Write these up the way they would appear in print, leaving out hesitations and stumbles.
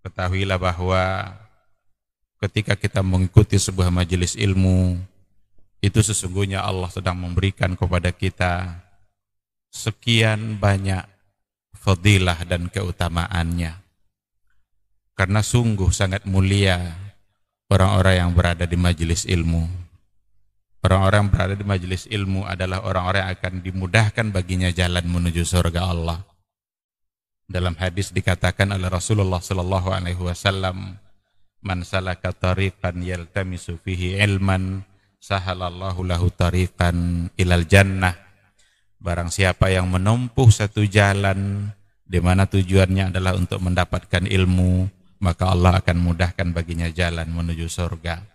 Ketahuilah bahwa ketika kita mengikuti sebuah majelis ilmu, itu sesungguhnya Allah sedang memberikan kepada kita sekian banyak fadilah dan keutamaannya. Karena sungguh sangat mulia orang-orang yang berada di majelis ilmu. Orang-orang yang berada di majelis ilmu adalah orang-orang yang akan dimudahkan baginya jalan menuju surga Allah. Dalam hadis dikatakan oleh Rasulullah sallallahu alaihi wasallam, "Man salaka tariqan yaltamisu fihi ilman, sahalallahu lahu tariqan ilal jannah." Barang siapa yang menempuh satu jalan di mana tujuannya adalah untuk mendapatkan ilmu, maka Allah akan mudahkan baginya jalan menuju surga.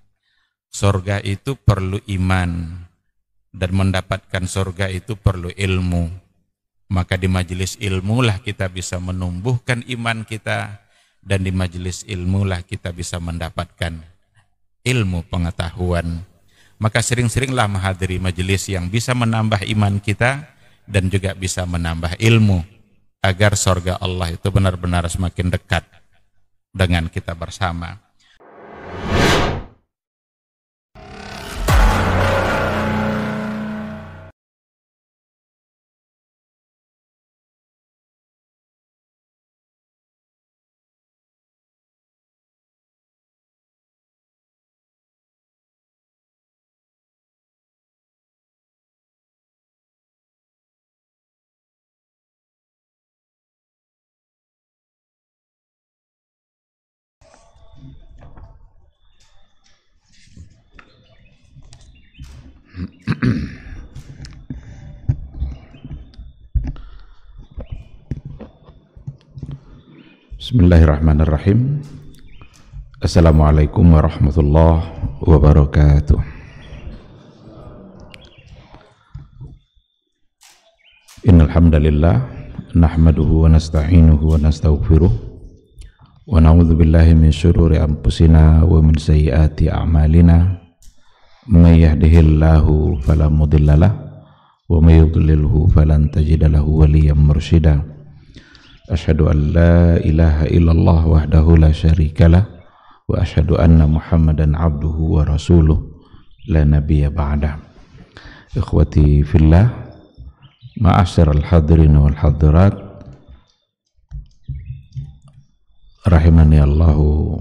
Surga itu perlu iman, dan mendapatkan surga itu perlu ilmu. Maka di majelis ilmu lah kita bisa menumbuhkan iman kita, dan di majelis ilmu lah kita bisa mendapatkan ilmu pengetahuan. Maka sering-seringlah menghadiri majelis yang bisa menambah iman kita dan juga bisa menambah ilmu, agar surga Allah itu benar-benar semakin dekat dengan kita bersama. Bismillahirrahmanirrahim. Assalamualaikum warahmatullahi wabarakatuh. Innal hamdalillah nahmaduhu wa nasta'inuhu wa nastaghfiruh wa na'udzu billahi min syururi anfusina wa min sayyiati a'malina. May yahdihillahu fala mudhillalah wa may yudlilhu falan tajida lahu waliyyan mursyida. Asyhadu an la ilaha illallah wahdahu la syarikalah wa asyhadu anna Muhammadan abduhu wa rasuluh la nabiyya ba'dah. Ikhwati fillah, ma'asyiral hadirin wal hadirat, rahimani Allahu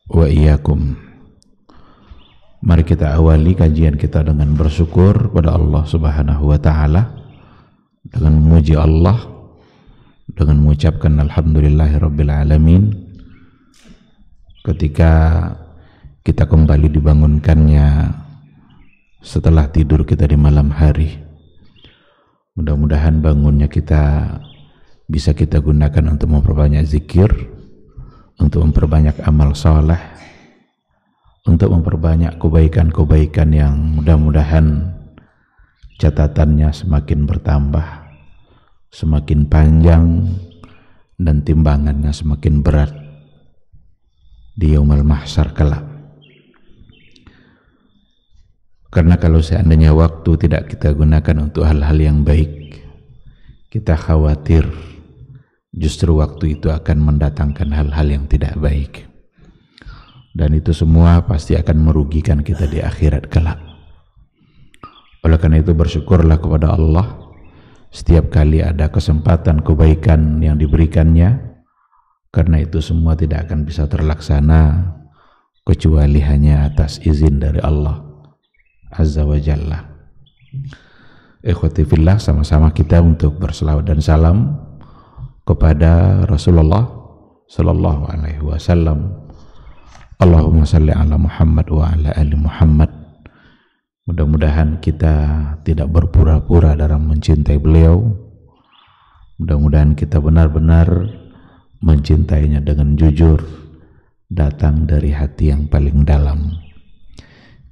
wa iyyakum. Mari kita awali kajian kita dengan bersyukur pada Allah Subhanahu wa taala, dengan memuji Allah, dengan mengucapkan alhamdulillahirabbil alamin ketika kita kembali dibangunkannya setelah tidur kita di malam hari. Mudah-mudahan bangunnya kita bisa kita gunakan untuk memperbanyak zikir, untuk memperbanyak amal saleh, untuk memperbanyak kebaikan-kebaikan yang mudah-mudahan catatannya semakin bertambah, semakin panjang, dan timbangannya semakin berat di yaumul mahsyar kelak. Karena kalau seandainya waktu tidak kita gunakan untuk hal-hal yang baik, kita khawatir justru waktu itu akan mendatangkan hal-hal yang tidak baik, dan itu semua pasti akan merugikan kita di akhirat kelak. Oleh karena itu bersyukurlah kepada Allah setiap kali ada kesempatan kebaikan yang diberikannya, karena itu semua tidak akan bisa terlaksana kecuali hanya atas izin dari Allah Azza wa Jalla. Ikhwati fillah, sama-sama kita untuk berselawat dan salam kepada Rasulullah sallallahu alaihi wasallam. Allahumma salli ala Muhammad wa ala ali Muhammad. Mudah-mudahan kita tidak berpura-pura dalam mencintai beliau. Mudah-mudahan kita benar-benar mencintainya dengan jujur, datang dari hati yang paling dalam.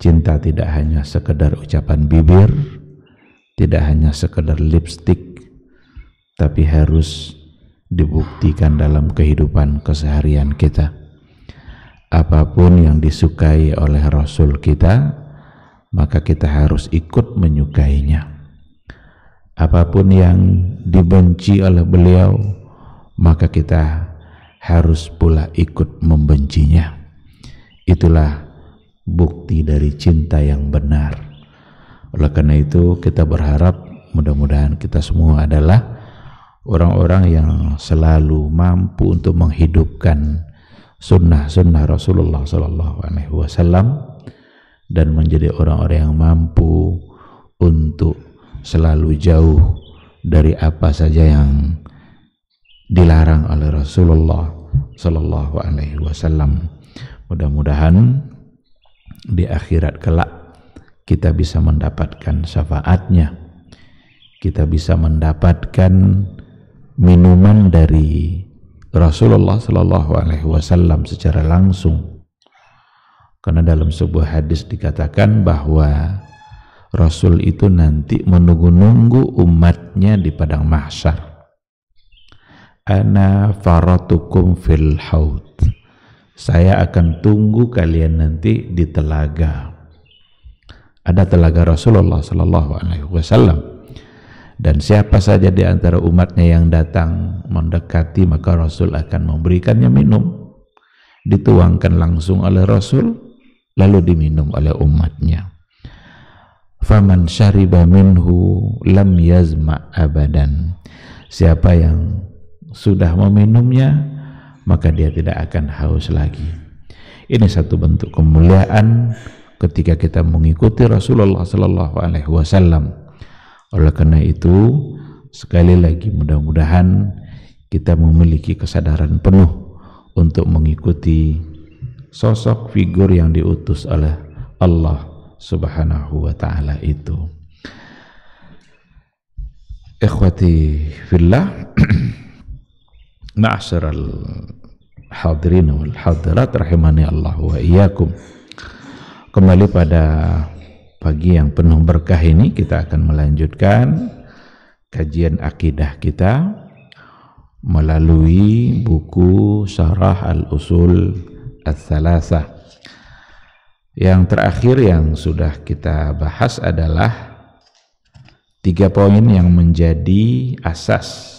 Cinta tidak hanya sekedar ucapan bibir, tidak hanya sekedar lipstik, tapi harus dibuktikan dalam kehidupan keseharian kita. Apapun yang disukai oleh Rasul kita, maka kita harus ikut menyukainya. Apapun yang dibenci oleh beliau, maka kita harus pula ikut membencinya. Itulah bukti dari cinta yang benar. Oleh karena itu kita berharap mudah-mudahan kita semua adalah orang-orang yang selalu mampu untuk menghidupkan sunnah-sunnah Rasulullah SAW dan menjadi orang-orang yang mampu untuk selalu jauh dari apa saja yang dilarang oleh Rasulullah SAW. Mudah-mudahan di akhirat kelak kita bisa mendapatkan syafaatnya, kita bisa mendapatkan minuman dari Rasulullah SAW secara langsung. Karena dalam sebuah hadis dikatakan bahwa Rasul itu nanti menunggu-nunggu umatnya di padang mahsyar. Ana faratukum fil haud. Saya akan tunggu kalian nanti di telaga. Ada telaga Rasulullah SAW. Dan siapa saja di antara umatnya yang datang mendekati, maka Rasul akan memberikannya minum. Dituangkan langsung oleh Rasul, lalu diminum oleh umatnya. Faman syariba minhu lam yazma abadan. Siapa yang sudah meminumnya, maka dia tidak akan haus lagi. Ini satu bentuk kemuliaan ketika kita mengikuti Rasulullah SAW. Oleh karena itu, sekali lagi mudah-mudahan kita memiliki kesadaran penuh untuk mengikuti sosok figur yang diutus oleh Allah Subhanahu wa ta'ala itu. Ikhwati fillah, ma'asyiral hadirin wal hadirat rahimani Allah wa iyyakum. Kembali pada pagi yang penuh berkah ini kita akan melanjutkan kajian akidah kita melalui buku Syarah Al-Usul Ats-Tsalatsah. Yang terakhir yang sudah kita bahas adalah 3 poin yang menjadi asas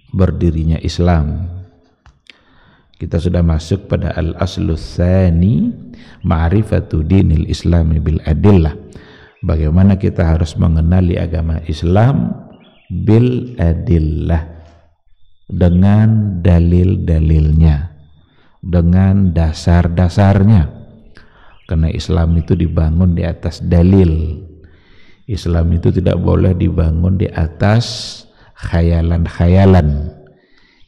berdirinya Islam. Kita sudah masuk pada al-aslus tsani, ma'rifatu dinil islami bil adillah. Bagaimana kita harus mengenali agama Islam bil adillah, dengan dalil-dalilnya, dengan dasar-dasarnya. Karena Islam itu dibangun di atas dalil. Islam itu tidak boleh dibangun di atas khayalan-khayalan.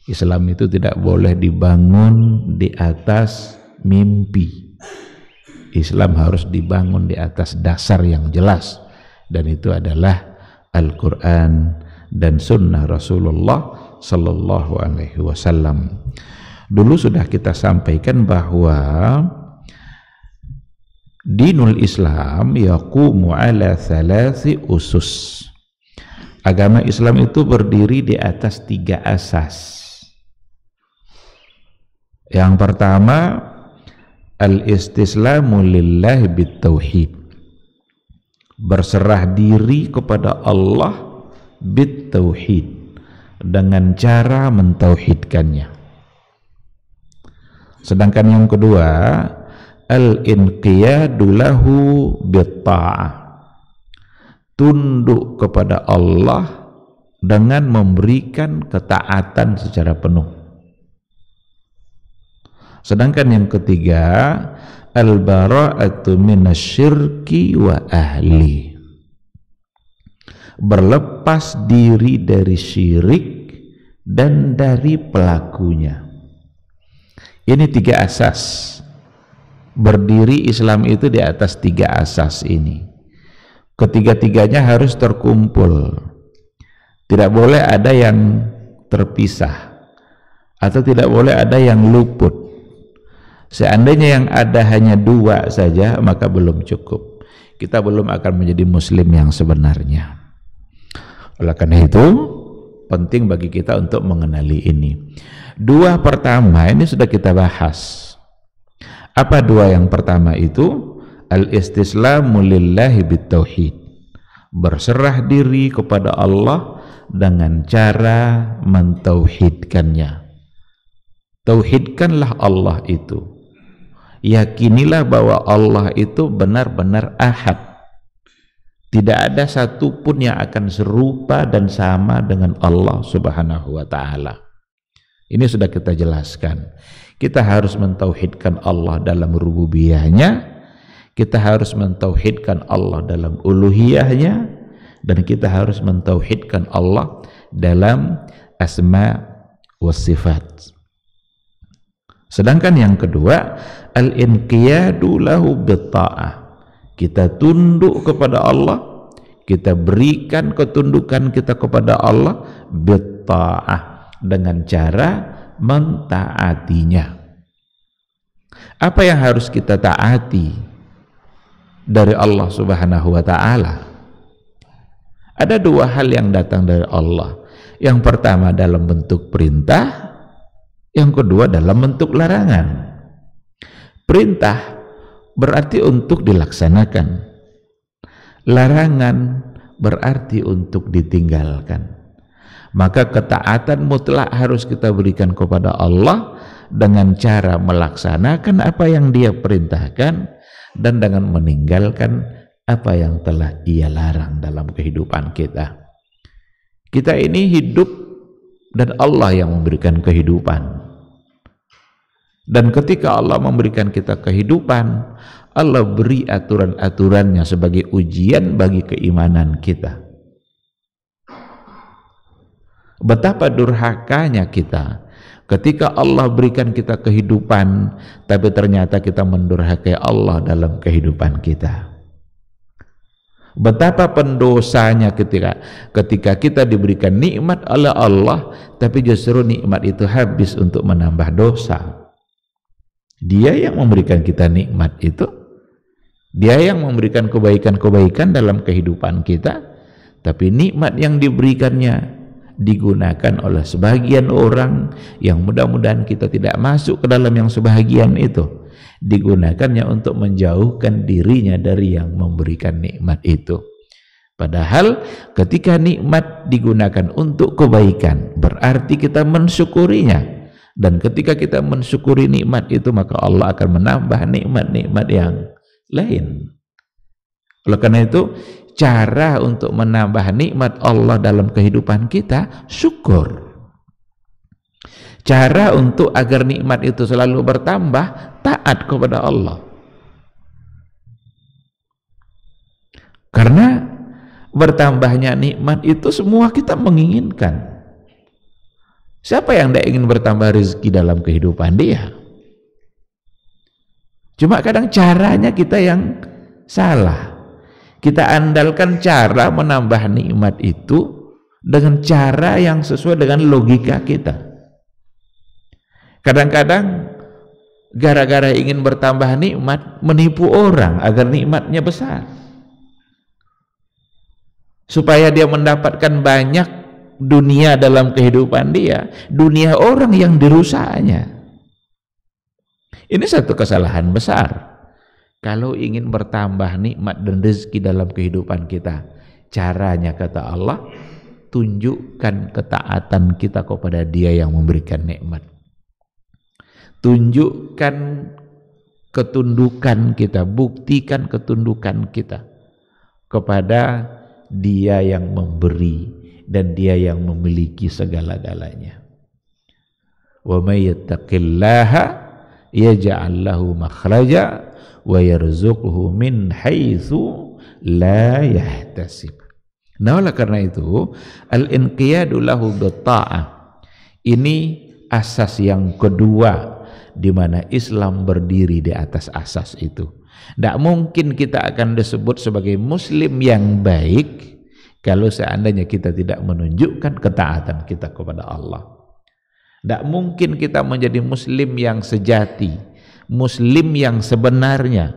Islam itu tidak boleh dibangun di atas mimpi. Islam harus dibangun di atas dasar yang jelas, dan itu adalah Al-Quran dan Sunnah Rasulullah Sallallahu Alaihi Wasallam. Dulu sudah kita sampaikan bahwa Dinul Islam yaqumu ala thalathi usus. Agama Islam itu berdiri di atas 3 asas. Yang pertama, al-istislamu lillahi bitauhid. Berserah diri kepada Allah bitauhid, dengan cara mentauhidkannya. Sedangkan yang kedua, al-inqiyadu lahu bitta'ah. Tunduk kepada Allah dengan memberikan ketaatan secara penuh. Sedangkan yang ketiga, al-bara'atu minasyirki wa ahli. Berlepas diri dari syirik dan dari pelakunya. Ini 3 asas. Berdiri Islam itu di atas 3 asas ini. Ketiga-tiganya harus terkumpul. Tidak boleh ada yang terpisah, atau tidak boleh ada yang luput. Seandainya yang ada hanya 2 saja, maka belum cukup. Kita belum akan menjadi muslim yang sebenarnya. Oleh karena itu, penting bagi kita untuk mengenali ini. 2 pertama ini sudah kita bahas. Apa 2 yang pertama itu? Al-istislamu lillahi bitauhid. Berserah diri kepada Allah dengan cara mentauhidkannya. Tauhidkanlah Allah itu. Yakinilah bahwa Allah itu benar-benar ahad. Tidak ada satupun yang akan serupa dan sama dengan Allah Subhanahu wa ta'ala. Ini sudah kita jelaskan. Kita harus mentauhidkan Allah dalam rububiyahnya, kita harus mentauhidkan Allah dalam uluhiyahnya, dan kita harus mentauhidkan Allah dalam asma wa sifat. Sedangkan yang kedua, al-inqiyadu lahu bitta'ah. Kita tunduk kepada Allah, kita berikan ketundukan kita kepada Allah bitta'ah, dengan cara mentaatinya. Apa yang harus kita taati dari Allah Subhanahu wa ta'ala? Ada dua hal yang datang dari Allah. Yang pertama dalam bentuk perintah, yang kedua dalam bentuk larangan. Perintah berarti untuk dilaksanakan, larangan berarti untuk ditinggalkan. Maka ketaatan mutlak harus kita berikan kepada Allah dengan cara melaksanakan apa yang Dia perintahkan dan dengan meninggalkan apa yang telah Ia larang dalam kehidupan kita. Kita ini hidup dan Allah yang memberikan kehidupan. Dan ketika Allah memberikan kita kehidupan, Allah beri aturan-aturannya sebagai ujian bagi keimanan kita. Betapa durhakanya kita ketika Allah berikan kita kehidupan, tapi ternyata kita mendurhakai Allah dalam kehidupan kita. Betapa pendosanya ketika kita diberikan nikmat oleh Allah, tapi justru nikmat itu habis untuk menambah dosa. Dia yang memberikan kita nikmat itu, Dia yang memberikan kebaikan-kebaikan dalam kehidupan kita, tapi nikmat yang diberikannya digunakan oleh sebagian orang yang mudah-mudahan kita tidak masuk ke dalam yang sebahagian itu, digunakannya untuk menjauhkan dirinya dari yang memberikan nikmat itu. Padahal ketika nikmat digunakan untuk kebaikan, berarti kita mensyukurinya. Dan ketika kita mensyukuri nikmat itu, maka Allah akan menambah nikmat-nikmat yang lain. Oleh karena itu, cara untuk menambah nikmat Allah dalam kehidupan kita, syukur. Cara untuk agar nikmat itu selalu bertambah, taat kepada Allah. Karena bertambahnya nikmat itu semua kita menginginkan. Siapa yang tidak ingin bertambah rezeki dalam kehidupan dia? Cuma kadang caranya kita yang salah. Kita andalkan cara menambah nikmat itu dengan cara yang sesuai dengan logika kita. Kadang-kadang gara-gara ingin bertambah nikmat, menipu orang agar nikmatnya besar, supaya dia mendapatkan banyak dunia dalam kehidupan dia, dunia orang yang dirusaknya. Ini satu kesalahan besar. Kalau ingin bertambah nikmat dan rezeki dalam kehidupan kita, caranya kata Allah, tunjukkan ketaatan kita kepada Dia yang memberikan nikmat. Tunjukkan ketundukan kita, buktikan ketundukan kita kepada Dia yang memberi dan Dia yang memiliki segala-galanya. Wa may yattaqillaha yaj'al lahu makhraja wa yarzuqhu min haitsu la yahtasib. Nah, oleh karena itu, al-inqiyadu lahu bitta'ah ini asas yang kedua di mana Islam berdiri di atas asas itu. Tidak mungkin kita akan disebut sebagai muslim yang baik kalau seandainya kita tidak menunjukkan ketaatan kita kepada Allah. Tidak mungkin kita menjadi muslim yang sejati, muslim yang sebenarnya,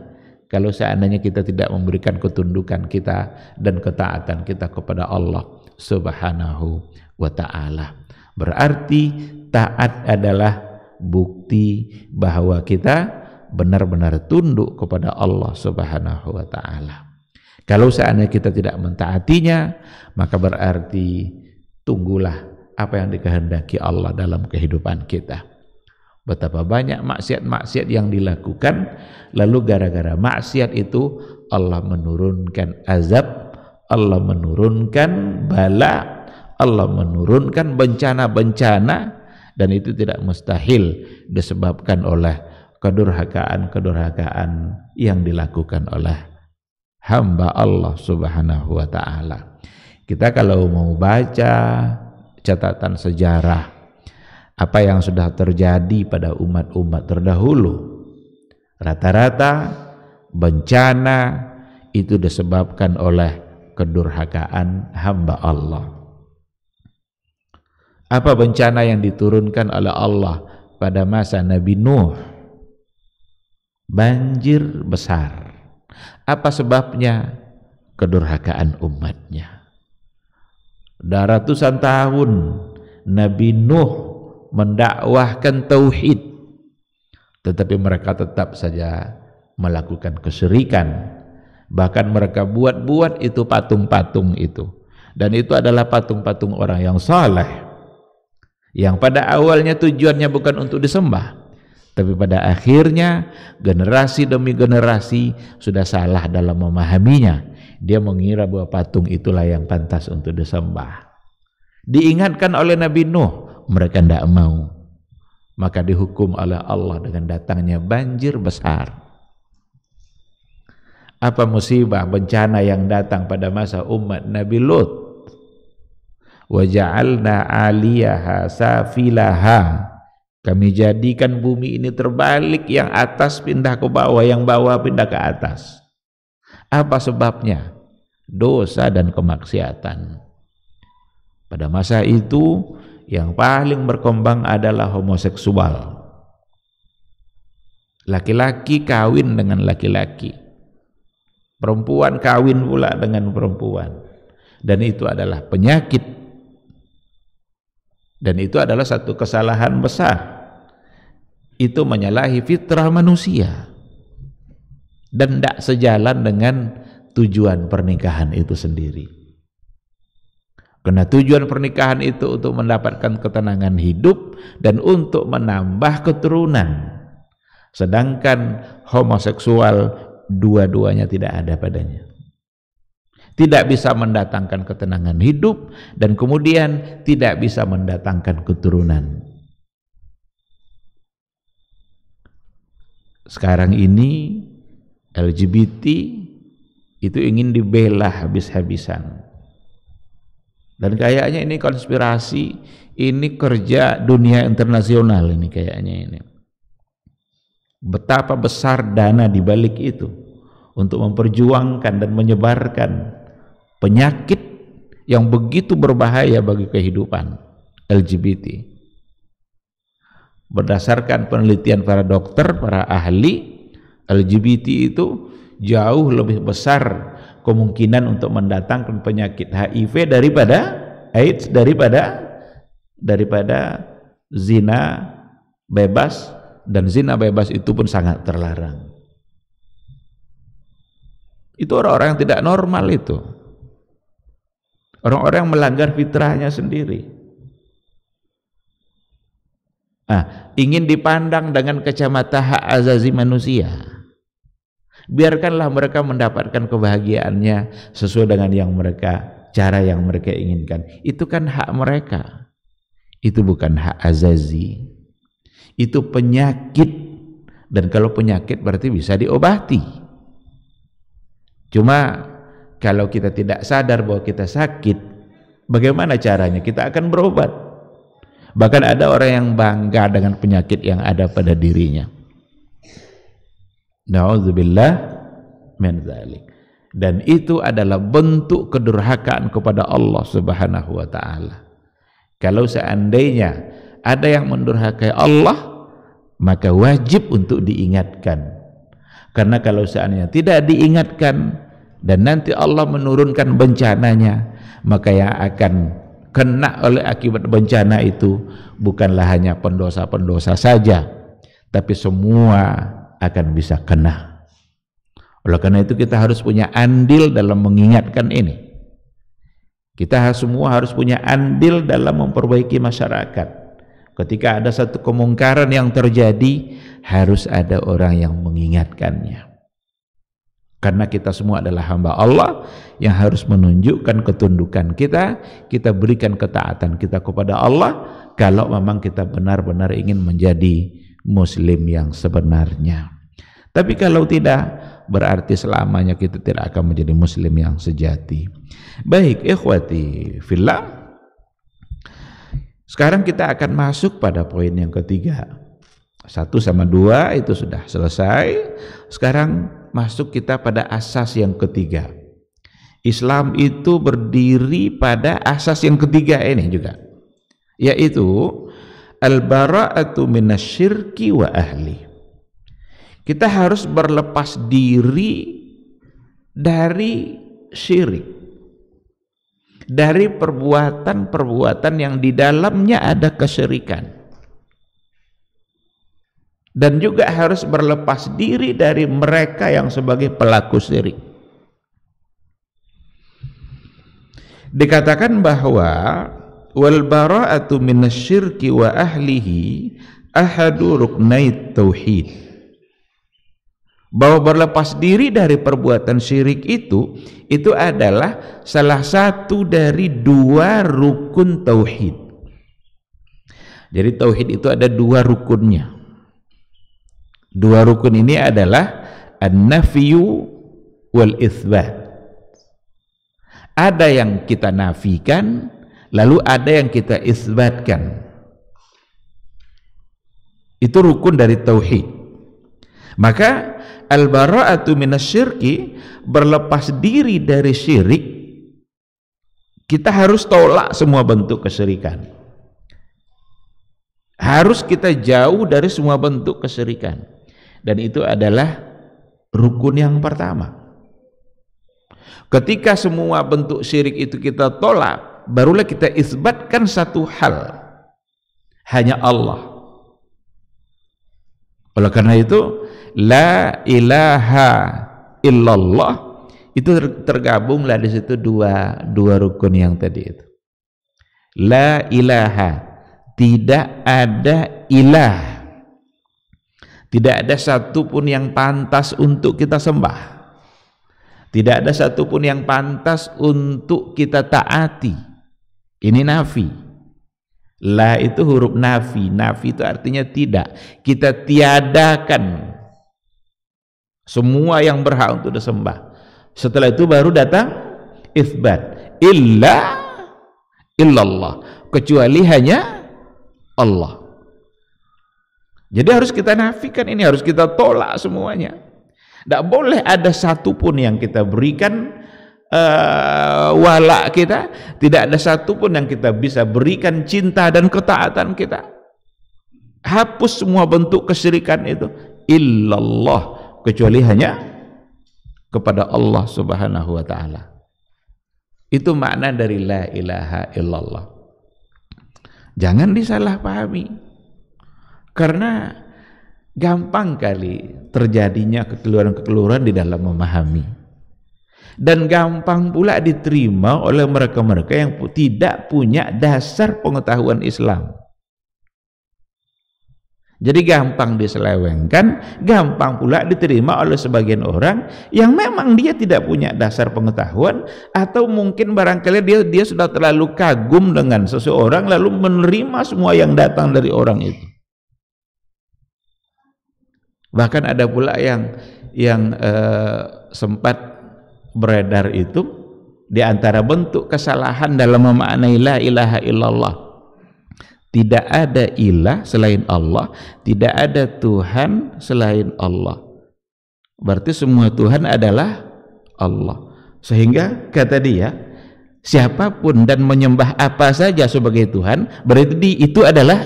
kalau seandainya kita tidak memberikan ketundukan kita dan ketaatan kita kepada Allah Subhanahu wa ta'ala. Berarti taat adalah bukti bahwa kita benar-benar tunduk kepada Allah Subhanahu wa ta'ala. Kalau seandainya kita tidak mentaatinya, maka berarti tunggulah apa yang dikehendaki Allah dalam kehidupan kita. Betapa banyak maksiat-maksiat yang dilakukan, lalu gara-gara maksiat itu Allah menurunkan azab, Allah menurunkan bala, Allah menurunkan bencana-bencana, dan itu tidak mustahil disebabkan oleh kedurhakaan-kedurhakaan yang dilakukan oleh hamba Allah Subhanahu wa ta'ala. Kita kalau mau baca catatan sejarah apa yang sudah terjadi pada umat-umat terdahulu, rata-rata bencana itu disebabkan oleh kedurhakaan hamba Allah. Apa bencana yang diturunkan oleh Allah pada masa Nabi Nuh? Banjir besar. Apa sebabnya? Kedurhakaan umatnya. Sudah ratusan tahun Nabi Nuh mendakwahkan tauhid, tetapi mereka tetap saja melakukan kesyirikan. Bahkan mereka buat-buat itu patung-patung itu, dan itu adalah patung-patung orang yang saleh, yang pada awalnya tujuannya bukan untuk disembah, tapi pada akhirnya generasi demi generasi sudah salah dalam memahaminya. Dia mengira bahwa patung itulah yang pantas untuk disembah. Diingatkan oleh Nabi Nuh, mereka tidak mau, maka dihukum oleh Allah dengan datangnya banjir besar. Apa musibah bencana yang datang pada masa umat Nabi Lut? Wa ja'alna 'aliyaha safilaha, kami jadikan bumi ini terbalik, yang atas pindah ke bawah, yang bawah pindah ke atas. Apa sebabnya? Dosa dan kemaksiatan. Pada masa itu yang paling berkembang adalah homoseksual. Laki-laki kawin dengan laki-laki, perempuan kawin pula dengan perempuan, dan itu adalah penyakit, dan itu adalah satu kesalahan besar. Itu menyalahi fitrah manusia dan tidak sejalan dengan tujuan pernikahan itu sendiri. Karena tujuan pernikahan itu untuk mendapatkan ketenangan hidup dan untuk menambah keturunan. Sedangkan homoseksual dua-duanya tidak ada padanya. Tidak bisa mendatangkan ketenangan hidup dan kemudian tidak bisa mendatangkan keturunan. Sekarang ini LGBT itu ingin dibela habis-habisan. Dan kayaknya ini konspirasi, ini kerja dunia internasional ini kayaknya ini. Betapa besar dana di balik itu untuk memperjuangkan dan menyebarkan penyakit yang begitu berbahaya bagi kehidupan LGBT. Berdasarkan penelitian para dokter, para ahli, LGBT itu jauh lebih besar kemungkinan untuk mendatangkan penyakit HIV daripada AIDS, daripada zina bebas, dan zina bebas itu pun sangat terlarang. Itu orang-orang yang tidak normal itu. Orang-orang yang melanggar fitrahnya sendiri. Ingin dipandang dengan kacamata hak azazi manusia. Biarkanlah mereka mendapatkan kebahagiaannya sesuai dengan cara yang mereka inginkan. Itu kan hak mereka. Itu bukan hak azazi. Itu penyakit, dan kalau penyakit berarti bisa diobati. Cuma kalau kita tidak sadar bahwa kita sakit, bagaimana caranya? Kita akan berobat. Bahkan ada orang yang bangga dengan penyakit yang ada pada dirinya. Na'udzubillah min dzalik. Dan itu adalah bentuk kedurhakaan kepada Allah Subhanahu wa ta'ala. Kalau seandainya ada yang mendurhakai Allah, maka wajib untuk diingatkan. Karena kalau seandainya tidak diingatkan dan nanti Allah menurunkan bencananya, maka yang akan kena oleh akibat bencana itu bukanlah hanya pendosa-pendosa saja, tapi semua akan bisa kena. Oleh karena itu kita harus punya andil dalam mengingatkan ini. Kita semua harus punya andil dalam memperbaiki masyarakat, Ketika ada satu kemungkaran yang terjadi, harus ada orang yang mengingatkannya. Karena kita semua adalah hamba Allah yang harus menunjukkan ketundukan kita, kita berikan ketaatan kita kepada Allah kalau memang kita benar-benar ingin menjadi muslim yang sebenarnya. Tapi kalau tidak, berarti selamanya kita tidak akan menjadi muslim yang sejati. Baik, ikhwati fillah. Sekarang kita akan masuk pada poin yang ketiga. 1 sama 2 itu sudah selesai. Sekarang masuk kita pada asas yang ketiga. Islam itu berdiri pada asas yang ketiga ini juga, yaitu al-bara'atu minasyirki wa ahli. Kita harus berlepas diri dari syirik, dari perbuatan-perbuatan yang di dalamnya ada kesyirikan, dan juga harus berlepas diri dari mereka yang sebagai pelaku syirik. Dikatakan bahwa wal bara'atu minasyirki wa ahlihi ahadu ruknait tauhid, bahwa berlepas diri dari perbuatan syirik itu adalah salah satu dari 2 rukun tauhid. Jadi tauhid itu ada 2 rukunnya. 2 rukun ini adalah an-nafyu wal itsbat. Ada yang kita nafikan, lalu ada yang kita isbatkan. Itu rukun dari tauhid. Maka al-bara'atu minasyirki, berlepas diri dari syirik, kita harus tolak semua bentuk kesyirikan. Harus kita jauh dari semua bentuk kesyirikan. Dan itu adalah rukun yang pertama. Ketika semua bentuk syirik itu kita tolak, barulah kita isbatkan satu hal, hanya Allah. Oleh karena itu, la ilaha illallah itu tergabunglah di situ dua rukun yang tadi itu. La ilaha, tidak ada ilah, tidak ada satupun yang pantas untuk kita sembah, tidak ada satupun yang pantas untuk kita taati. Ini nafi. La itu huruf nafi. Nafi itu artinya tidak. Kita tiadakan semua yang berhak untuk disembah. Setelah itu baru datang itsbat. Illallah, kecuali hanya Allah. Jadi harus kita nafikan ini, harus kita tolak semuanya. Tidak boleh ada satupun yang kita berikan wala kita, tidak ada satupun yang kita bisa berikan cinta dan ketaatan kita. Hapus semua bentuk kesyirikan itu. Illallah, kecuali hanya kepada Allah Subhanahu wa ta'ala. Itu makna dari la ilaha illallah. Jangan disalahpahami, karena gampang kali terjadinya kekeliruan-kekeliruan di dalam memahami, dan gampang pula diterima oleh mereka-mereka yang tidak punya dasar pengetahuan Islam. Jadi gampang diselewengkan, gampang pula diterima oleh sebagian orang yang memang dia tidak punya dasar pengetahuan, atau mungkin barangkali dia sudah terlalu kagum dengan seseorang lalu menerima semua yang datang dari orang itu. Bahkan ada pula yang sempat beredar itu di antara bentuk kesalahan dalam memaknai la ilaha illallah. Tidak ada ilah selain Allah, tidak ada Tuhan selain Allah. Berarti semua Tuhan adalah Allah. Sehingga kata dia, siapapun dan menyembah apa saja sebagai Tuhan, berarti itu adalah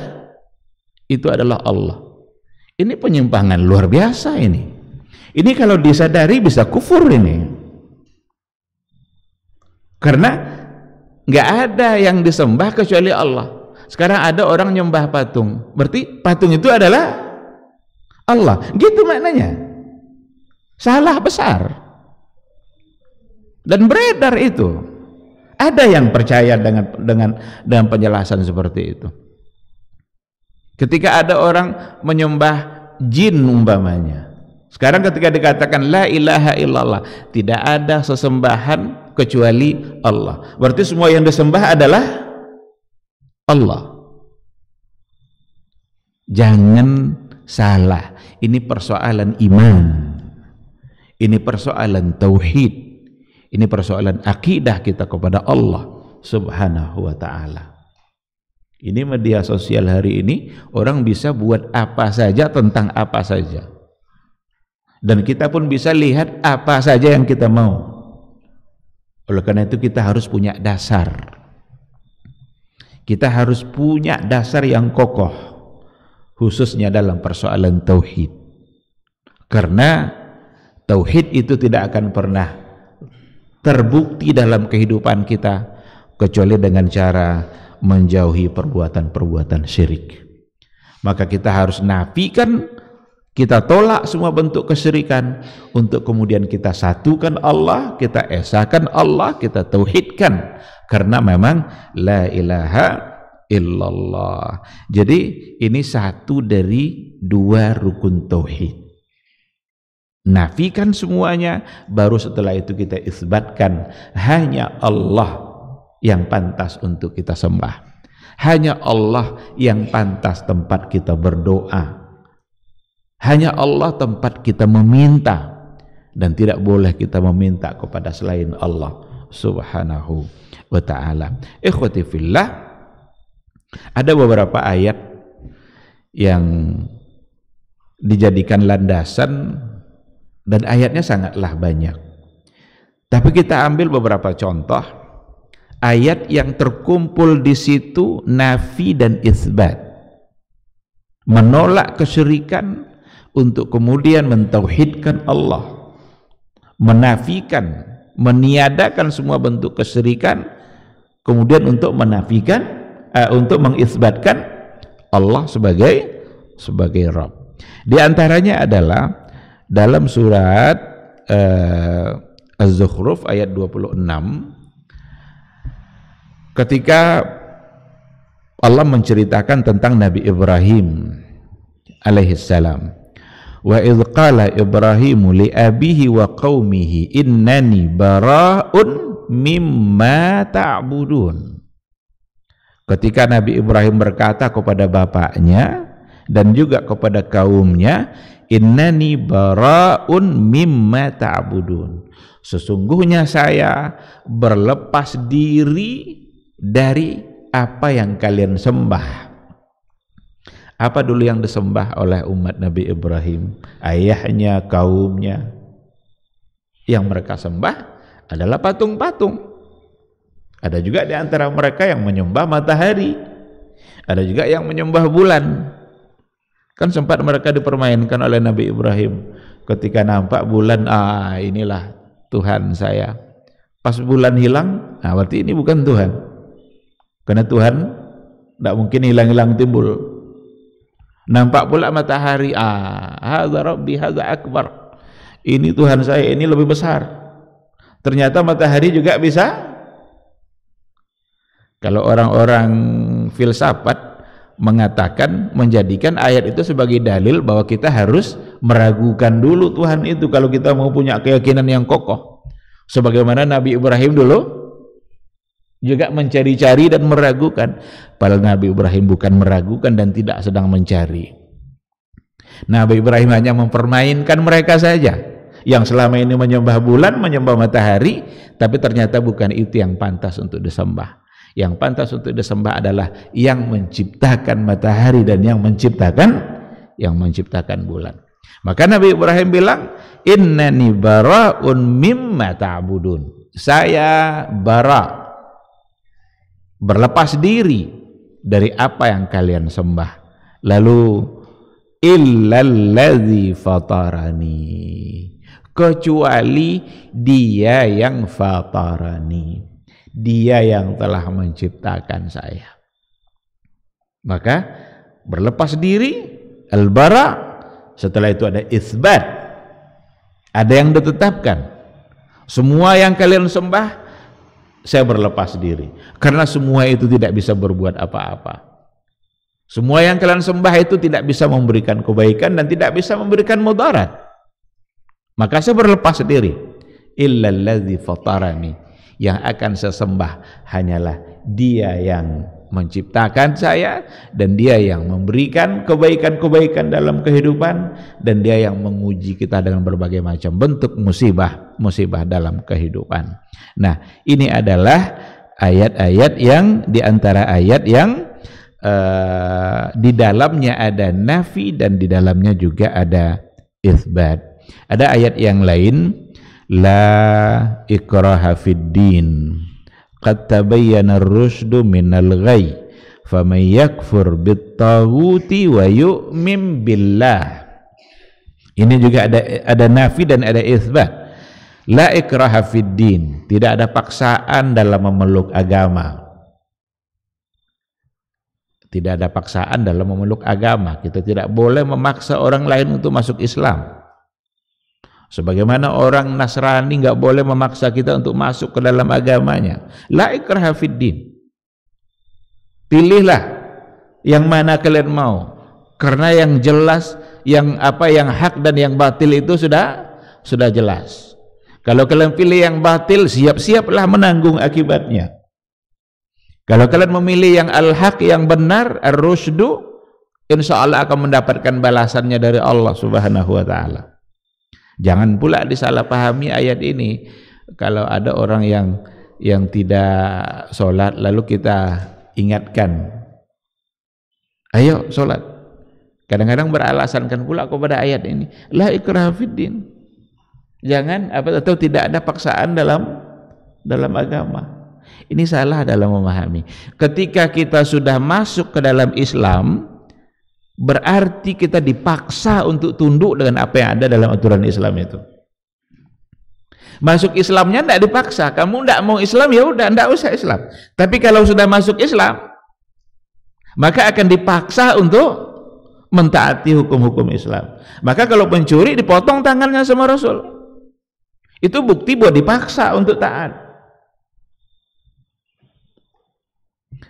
Allah. Ini penyimpangan luar biasa ini. Ini kalau disadari bisa kufur ini. Karena nggak ada yang disembah kecuali Allah. Sekarang ada orang nyembah patung, berarti patung itu adalah Allah. Gitu maknanya. Salah besar. Dan beredar itu. Ada yang percaya dengan penjelasan seperti itu. Ketika ada orang menyembah jin umpamanya, sekarang ketika dikatakan la ilaha illallah, tidak ada sesembahan kecuali Allah, berarti semua yang disembah adalah Allah. Jangan salah, ini persoalan iman, ini persoalan tauhid, ini persoalan akidah kita kepada Allah Subhanahu wa ta'ala. Ini media sosial hari ini, orang bisa buat apa saja tentang apa saja, dan kita pun bisa lihat apa saja yang kita mau. Oleh karena itu kita harus punya dasar, kita harus punya dasar yang kokoh, khususnya dalam persoalan tauhid. Karena tauhid itu tidak akan pernah terbukti dalam kehidupan kita kecuali dengan cara menjauhi perbuatan-perbuatan syirik. Maka kita harus nafikan, kita tolak semua bentuk kesyirikan, untuk kemudian kita satukan Allah, kita esakan Allah, kita tauhidkan, karena memang la ilaha illallah. Jadi ini satu dari dua rukun tauhid. Nafikan semuanya, baru setelah itu kita isbatkan hanya Allah yang pantas untuk kita sembah, hanya Allah yang pantas tempat kita berdoa, hanya Allah tempat kita meminta, dan tidak boleh kita meminta kepada selain Allah Subhanahu wa ta'ala. Ikhwati fillah, ada beberapa ayat yang dijadikan landasan, dan ayatnya sangatlah banyak, tapi kita ambil beberapa contoh ayat yang terkumpul di situ nafi dan isbat, menolak kesyirikan untuk kemudian mentauhidkan Allah, menafikan, meniadakan semua bentuk kesyirikan, kemudian untuk menafikan, untuk mengisbatkan Allah sebagai Rabb. Di antaranya adalah dalam surat Az-Zukhruf ayat 26, ketika Allah menceritakan tentang Nabi Ibrahim alaihissalam, wa idh qala Ibrahimu li abihi wa qaumihi innani bara'un mimma ta'budun. Ketika Nabi Ibrahim berkata kepada bapaknya dan juga kepada kaumnya, innani bara'un mimma ta'budun, sesungguhnya saya berlepas diri dari apa yang kalian sembah. Apa dulu yang disembah oleh umat Nabi Ibrahim? Ayahnya, kaumnya. Yang mereka sembah adalah patung-patung. Ada juga di antara mereka yang menyembah matahari, ada juga yang menyembah bulan. Kan sempat mereka dipermainkan oleh Nabi Ibrahim ketika nampak bulan, inilah Tuhan saya. Pas bulan hilang, berarti ini bukan Tuhan. Karena Tuhan tidak mungkin hilang-hilang timbul. Nampak pula matahari, hadza rabbi hadza akbar, ini Tuhan saya, ini lebih besar. Ternyata matahari juga bisa. Kalau orang-orang filsafat mengatakan, menjadikan ayat itu sebagai dalil bahwa kita harus meragukan dulu Tuhan itu kalau kita mau punya keyakinan yang kokoh. Sebagaimana Nabi Ibrahim dulu juga mencari-cari dan meragukan. Padahal Nabi Ibrahim bukan meragukan dan tidak sedang mencari. Nabi Ibrahim hanya mempermainkan mereka saja yang selama ini menyembah bulan, menyembah matahari, tapi ternyata bukan itu yang pantas untuk disembah. Yang pantas untuk disembah adalah yang menciptakan matahari dan yang menciptakan bulan. Maka Nabi Ibrahim bilang, innani bara'un mimma ta'budun, saya bara, berlepas diri dari apa yang kalian sembah. Lalu illalladzi fatarani, kecuali dia yang fatarani, dia yang telah menciptakan saya. Maka berlepas diri, al-bara, setelah itu ada isbat, ada yang ditetapkan. Semua yang kalian sembah saya berlepas diri, karena semua itu tidak bisa berbuat apa-apa. Semua yang kalian sembah itu tidak bisa memberikan kebaikan dan tidak bisa memberikan mudarat. Maka saya berlepas diri. Illallazi fatarani. Yang akan saya sembah hanyalah Dia yang menciptakan saya, dan Dia yang memberikan kebaikan-kebaikan dalam kehidupan, dan Dia yang menguji kita dengan berbagai macam bentuk musibah dalam kehidupan. Nah, ini adalah ayat-ayat yang diantara ayat yang di dalamnya ada nafi dan di dalamnya juga ada itsbat. Ada ayat yang lain, la ikraha fid din qad tabayyana ar-rusydu minal ghayy faman yakfur bit-taghuti wa yu'min billah. Ini juga ada nafi dan ada itsbat. La ikraha fid din, tidak ada paksaan dalam memeluk agama. Tidak ada paksaan dalam memeluk agama. Kita tidak boleh memaksa orang lain untuk masuk Islam. Sebagaimana orang Nasrani nggak boleh memaksa kita untuk masuk ke dalam agamanya. La ikraha fid din. Pilihlah yang mana kalian mau. Karena yang jelas, yang hak dan yang batil itu sudah jelas. Kalau kalian pilih yang batil, siap-siaplah menanggung akibatnya. Kalau kalian memilih yang al-haq, yang benar, ar-rusydu, insya Allah akan mendapatkan balasannya dari Allah Subhanahu wa ta'ala. Jangan pula disalahpahami ayat ini. Kalau ada orang yang tidak sholat, lalu kita ingatkan, ayo sholat. Kadang-kadang beralasankan pula kepada ayat ini, la ikraha fid din. Jangan atau tidak ada paksaan dalam agama. Ini salah dalam memahami. Ketika kita sudah masuk ke dalam Islam, berarti kita dipaksa untuk tunduk dengan apa yang ada dalam aturan Islam itu. Masuk Islamnya tidak dipaksa. Kamu tidak mau Islam, ya udah, tidak usah Islam. Tapi kalau sudah masuk Islam, maka akan dipaksa untuk mentaati hukum-hukum Islam. Maka kalau pencuri dipotong tangannya sama Rasul. Itu bukti bahwa dipaksa untuk taat.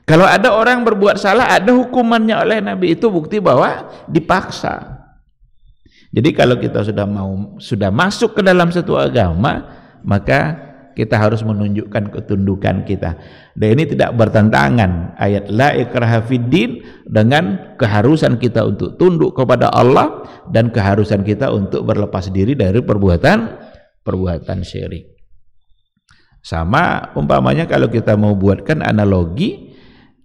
Kalau ada orang berbuat salah, ada hukumannya oleh Nabi, itu bukti bahwa dipaksa. Jadi kalau kita sudah masuk ke dalam satu agama, maka kita harus menunjukkan ketundukan kita. Dan ini tidak bertentangan ayat la ikraha fid din dengan keharusan kita untuk tunduk kepada Allah dan keharusan kita untuk berlepas diri dari perbuatan syirik. Sama umpamanya kalau kita mau buatkan analogi,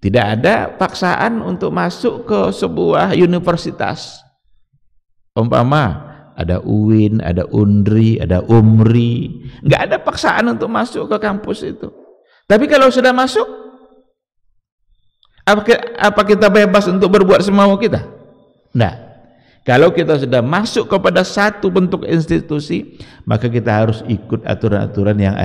tidak ada paksaan untuk masuk ke sebuah universitas. Umpama ada UIN, ada UNDRI, ada UMRI, nggak ada paksaan untuk masuk ke kampus itu. Tapi kalau sudah masuk, apa kita bebas untuk berbuat semau kita? Nah, kalau kita sudah masuk kepada satu bentuk institusi, maka kita harus ikut aturan-aturan yang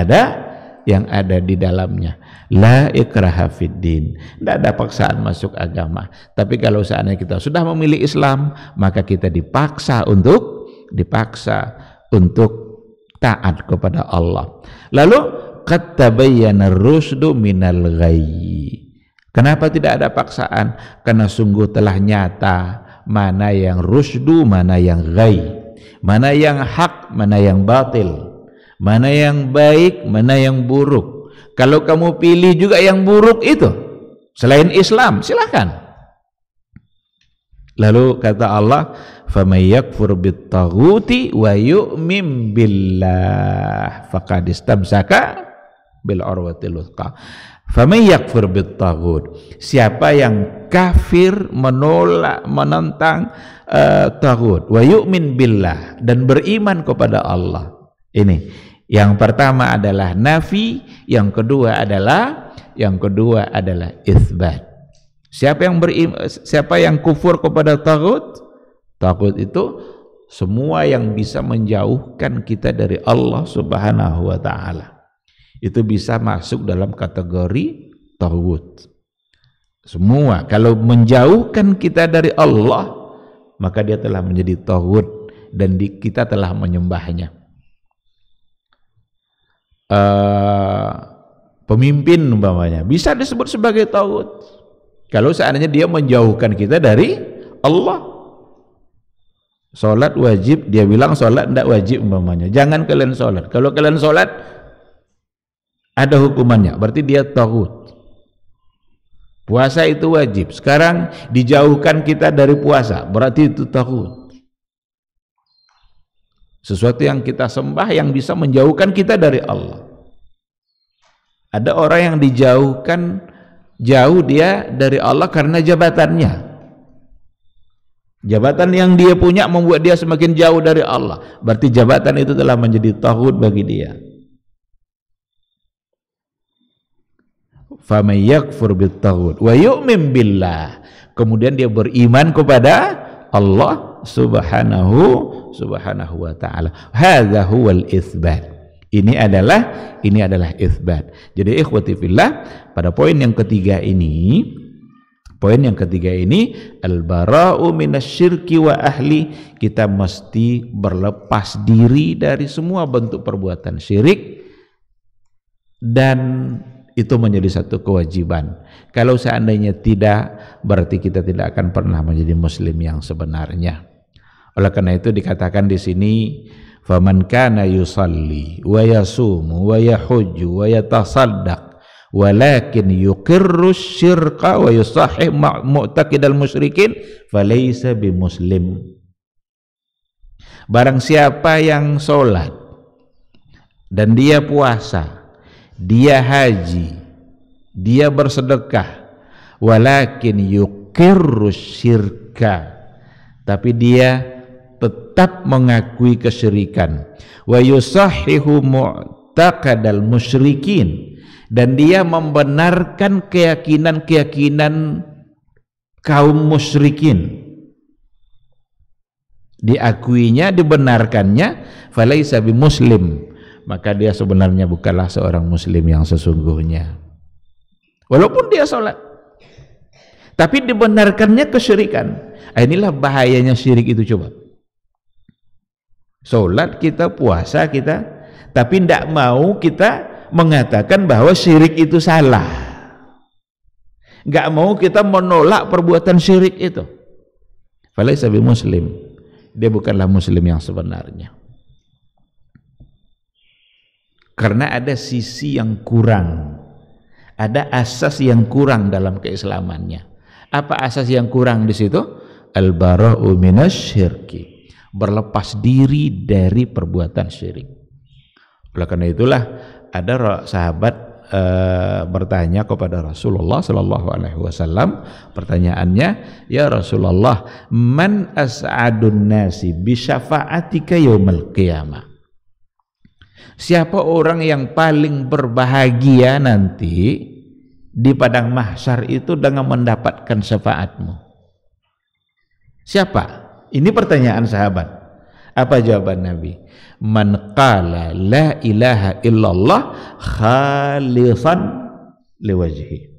ada di dalamnya. La ikraha fid din. Tidak ada paksaan masuk agama. Tapi kalau seandainya kita sudah memilih Islam, maka kita dipaksa untuk taat kepada Allah. Lalu qad tabayyana ar-rusydu minal ghayy. Kenapa tidak ada paksaan? Karena sungguh telah nyata mana yang rusdu, mana yang ghayy, mana yang hak, mana yang batil, mana yang baik, mana yang buruk. Kalau kamu pilih juga yang buruk itu selain Islam, silakan. Lalu kata Allah, faman yakfur bit-taghuti wa yu'min billah faqad istamsaka bil urwatil wuthqa. Faman yakfur bit-taghut, siapa yang kafir, menolak, menentang taghut, wa yu'min billah, dan beriman kepada Allah. Ini yang pertama adalah nafi, yang kedua adalah itsbat. Siapa yang kufur kepada taghut? Taghut itu semua yang bisa menjauhkan kita dari Allah Subhanahu wa taala. Itu bisa masuk dalam kategori taghut. Semua kalau menjauhkan kita dari Allah, maka dia telah menjadi taghut dan kita telah menyembahnya. Pemimpin umpamanya bisa disebut sebagai taghut. Kalau seandainya dia menjauhkan kita dari Allah. Salat wajib, dia bilang salat tidak wajib umpamanya. Jangan kalian salat. Kalau kalian salat ada hukumannya, berarti dia taghut. Puasa itu wajib. Sekarang dijauhkan kita dari puasa, berarti itu taghut. Sesuatu yang kita sembah yang bisa menjauhkan kita dari Allah. Ada orang yang dijauhkan, jauh dia dari Allah karena jabatannya. Jabatan yang dia punya membuat dia semakin jauh dari Allah. Berarti jabatan itu telah menjadi taghut bagi dia. Faman yakfur bit-taghut wa yu'min billah. Kemudian dia beriman kepada Allah Subhanahu wa ta'ala. Hadza huwal itsbat. Ini adalah itsbat. Jadi ikhwati fillah, pada poin yang ketiga ini al-bara'u minasyirki wa ahli, kita mesti berlepas diri dari semua bentuk perbuatan syirik, dan itu menjadi satu kewajiban. Kalau seandainya tidak, berarti kita tidak akan pernah menjadi muslim yang sebenarnya. Oleh karena itu dikatakan di sini, faman kana yusalli wa yasumu wa yahujju wa yatasaddaq walakin yuqirru syirqa wa yusahih mu'taqidal musyrikin falaysa bimuslim. Barang siapa yang sholat dan dia puasa, dia haji, dia bersedekah, walakin yuqirru syirka, tapi dia tetap mengakui kesyirikan, wa yusahihu mu'taqadal musyrikin, dan dia membenarkan keyakinan-keyakinan kaum musyrikin, diakuinya, dibenarkannya, falaisa bimuslim, maka dia sebenarnya bukanlah seorang muslim yang sesungguhnya. Walaupun dia sholat, tapi dibenarkannya kesyirikan. Inilah bahayanya syirik itu. Coba sholat kita, puasa kita, tapi tidak mau kita mengatakan bahwa syirik itu salah. Nggak mau kita menolak perbuatan syirik itu. Falaisa bimuslim, dia bukanlah muslim yang sebenarnya. Karena ada sisi yang kurang, ada asas yang kurang dalam keislamannya. Apa asas yang kurang di situ? Al-bara'u minasyirki, berlepas diri dari perbuatan syirik. Oleh karena itulah ada sahabat bertanya kepada Rasulullah sallallahu alaihi wasallam, pertanyaannya, ya Rasulullah, man as'adun nasi bi syafa'atika yaumil qiyamah? Siapa orang yang paling berbahagia nanti di padang mahsyar itu dengan mendapatkan syafaatmu? Siapa? Ini pertanyaan sahabat. Apa jawaban Nabi? Man qala la ilaha illallah khalisan liwajhi.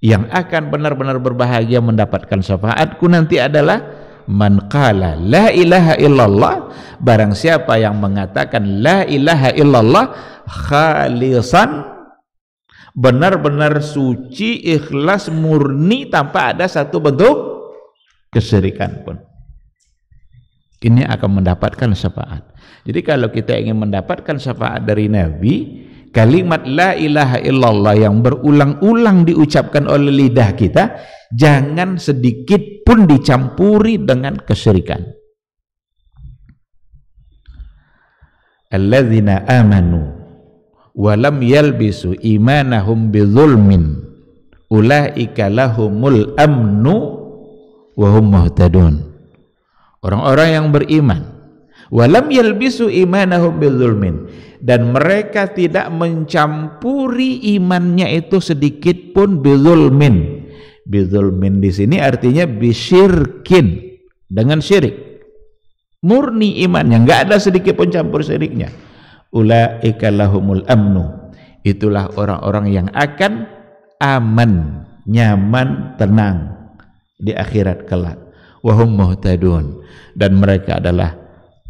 Yang akan benar-benar berbahagia mendapatkan syafaatku nanti adalah man qala la ilaha illallah, barang siapa yang mengatakan la ilaha illallah khalisan, benar-benar suci, ikhlas, murni, tanpa ada satu bentuk kesyirikan pun. Ini akan mendapatkan syafaat. Jadi kalau kita ingin mendapatkan syafaat dari Nabi, kalimat la ilaha illallah yang berulang-ulang diucapkan oleh lidah kita jangan sedikit pun dicampuri dengan kesyirikan. Alladzina amanu wa lam yalbisu imanahum bidzulmin ulaika lahumul amnu wa hum muhtadun. Orang-orang yang beriman, walam yalbisu imanahum bidzulmin, dan mereka tidak mencampuri imannya itu sedikit pun bidzulmin. Bidzulmin di sini artinya bisyirkin, dengan syirik. Murni imannya, enggak ada sedikit pun campur syiriknya. Ulaika lahumul amnu, itulah orang-orang yang akan aman, nyaman, tenang di akhirat kelak. Wahum muhtadun, dan mereka adalah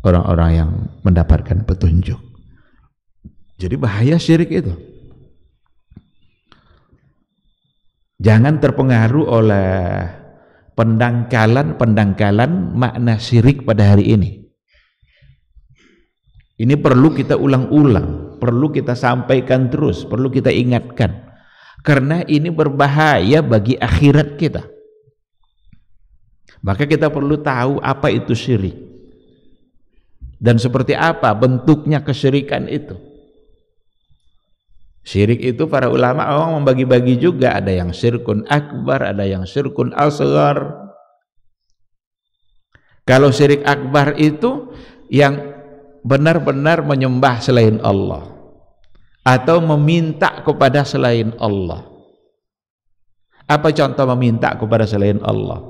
orang-orang yang mendapatkan petunjuk. Jadi bahaya syirik itu. Jangan terpengaruh oleh pendangkalan makna syirik pada hari ini. Ini perlu kita ulang-ulang, perlu kita sampaikan terus, perlu kita ingatkan. Karena ini berbahaya bagi akhirat kita. Maka kita perlu tahu apa itu syirik. Dan seperti apa bentuknya kesyirikan itu. Syirik itu para ulama membagi-bagi juga, ada yang syirkun akbar, ada yang syirkun asghar. Kalau syirik akbar itu yang benar-benar menyembah selain Allah atau meminta kepada selain Allah. Apa contoh meminta kepada selain Allah?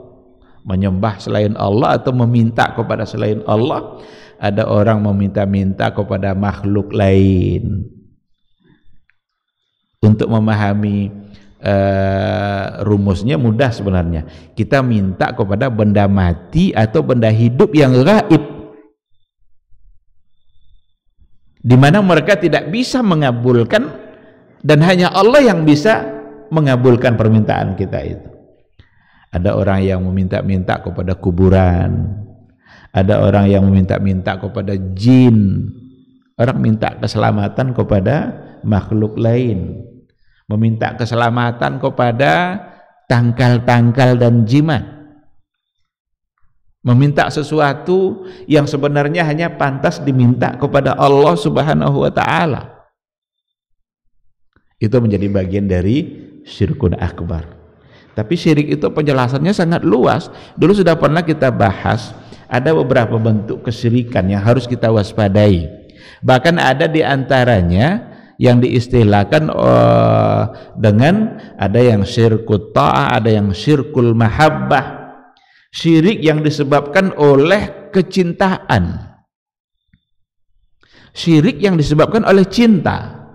Menyembah selain Allah atau meminta kepada selain Allah? Ada orang meminta-minta kepada makhluk lain. Untuk memahami rumusnya mudah sebenarnya. Kita minta kepada benda mati atau benda hidup yang gaib, di mana mereka tidak bisa mengabulkan, dan hanya Allah yang bisa mengabulkan permintaan kita itu. Ada orang yang meminta-minta kepada kuburan, ada orang yang meminta-minta kepada jin, orang minta keselamatan kepada makhluk lain, meminta keselamatan kepada tangkal-tangkal dan jimat, meminta sesuatu yang sebenarnya hanya pantas diminta kepada Allah Subhanahu wa ta'ala. Itu menjadi bagian dari syirkun akbar. Tapi syirik itu penjelasannya sangat luas. Dulu sudah pernah kita bahas, ada beberapa bentuk kesyirikan yang harus kita waspadai. Bahkan ada di antaranya yang diistilahkan dengan ada yang syirkut ta'ah, ada yang syirkul mahabbah. Syirik yang disebabkan oleh kecintaan. Syirik yang disebabkan oleh cinta.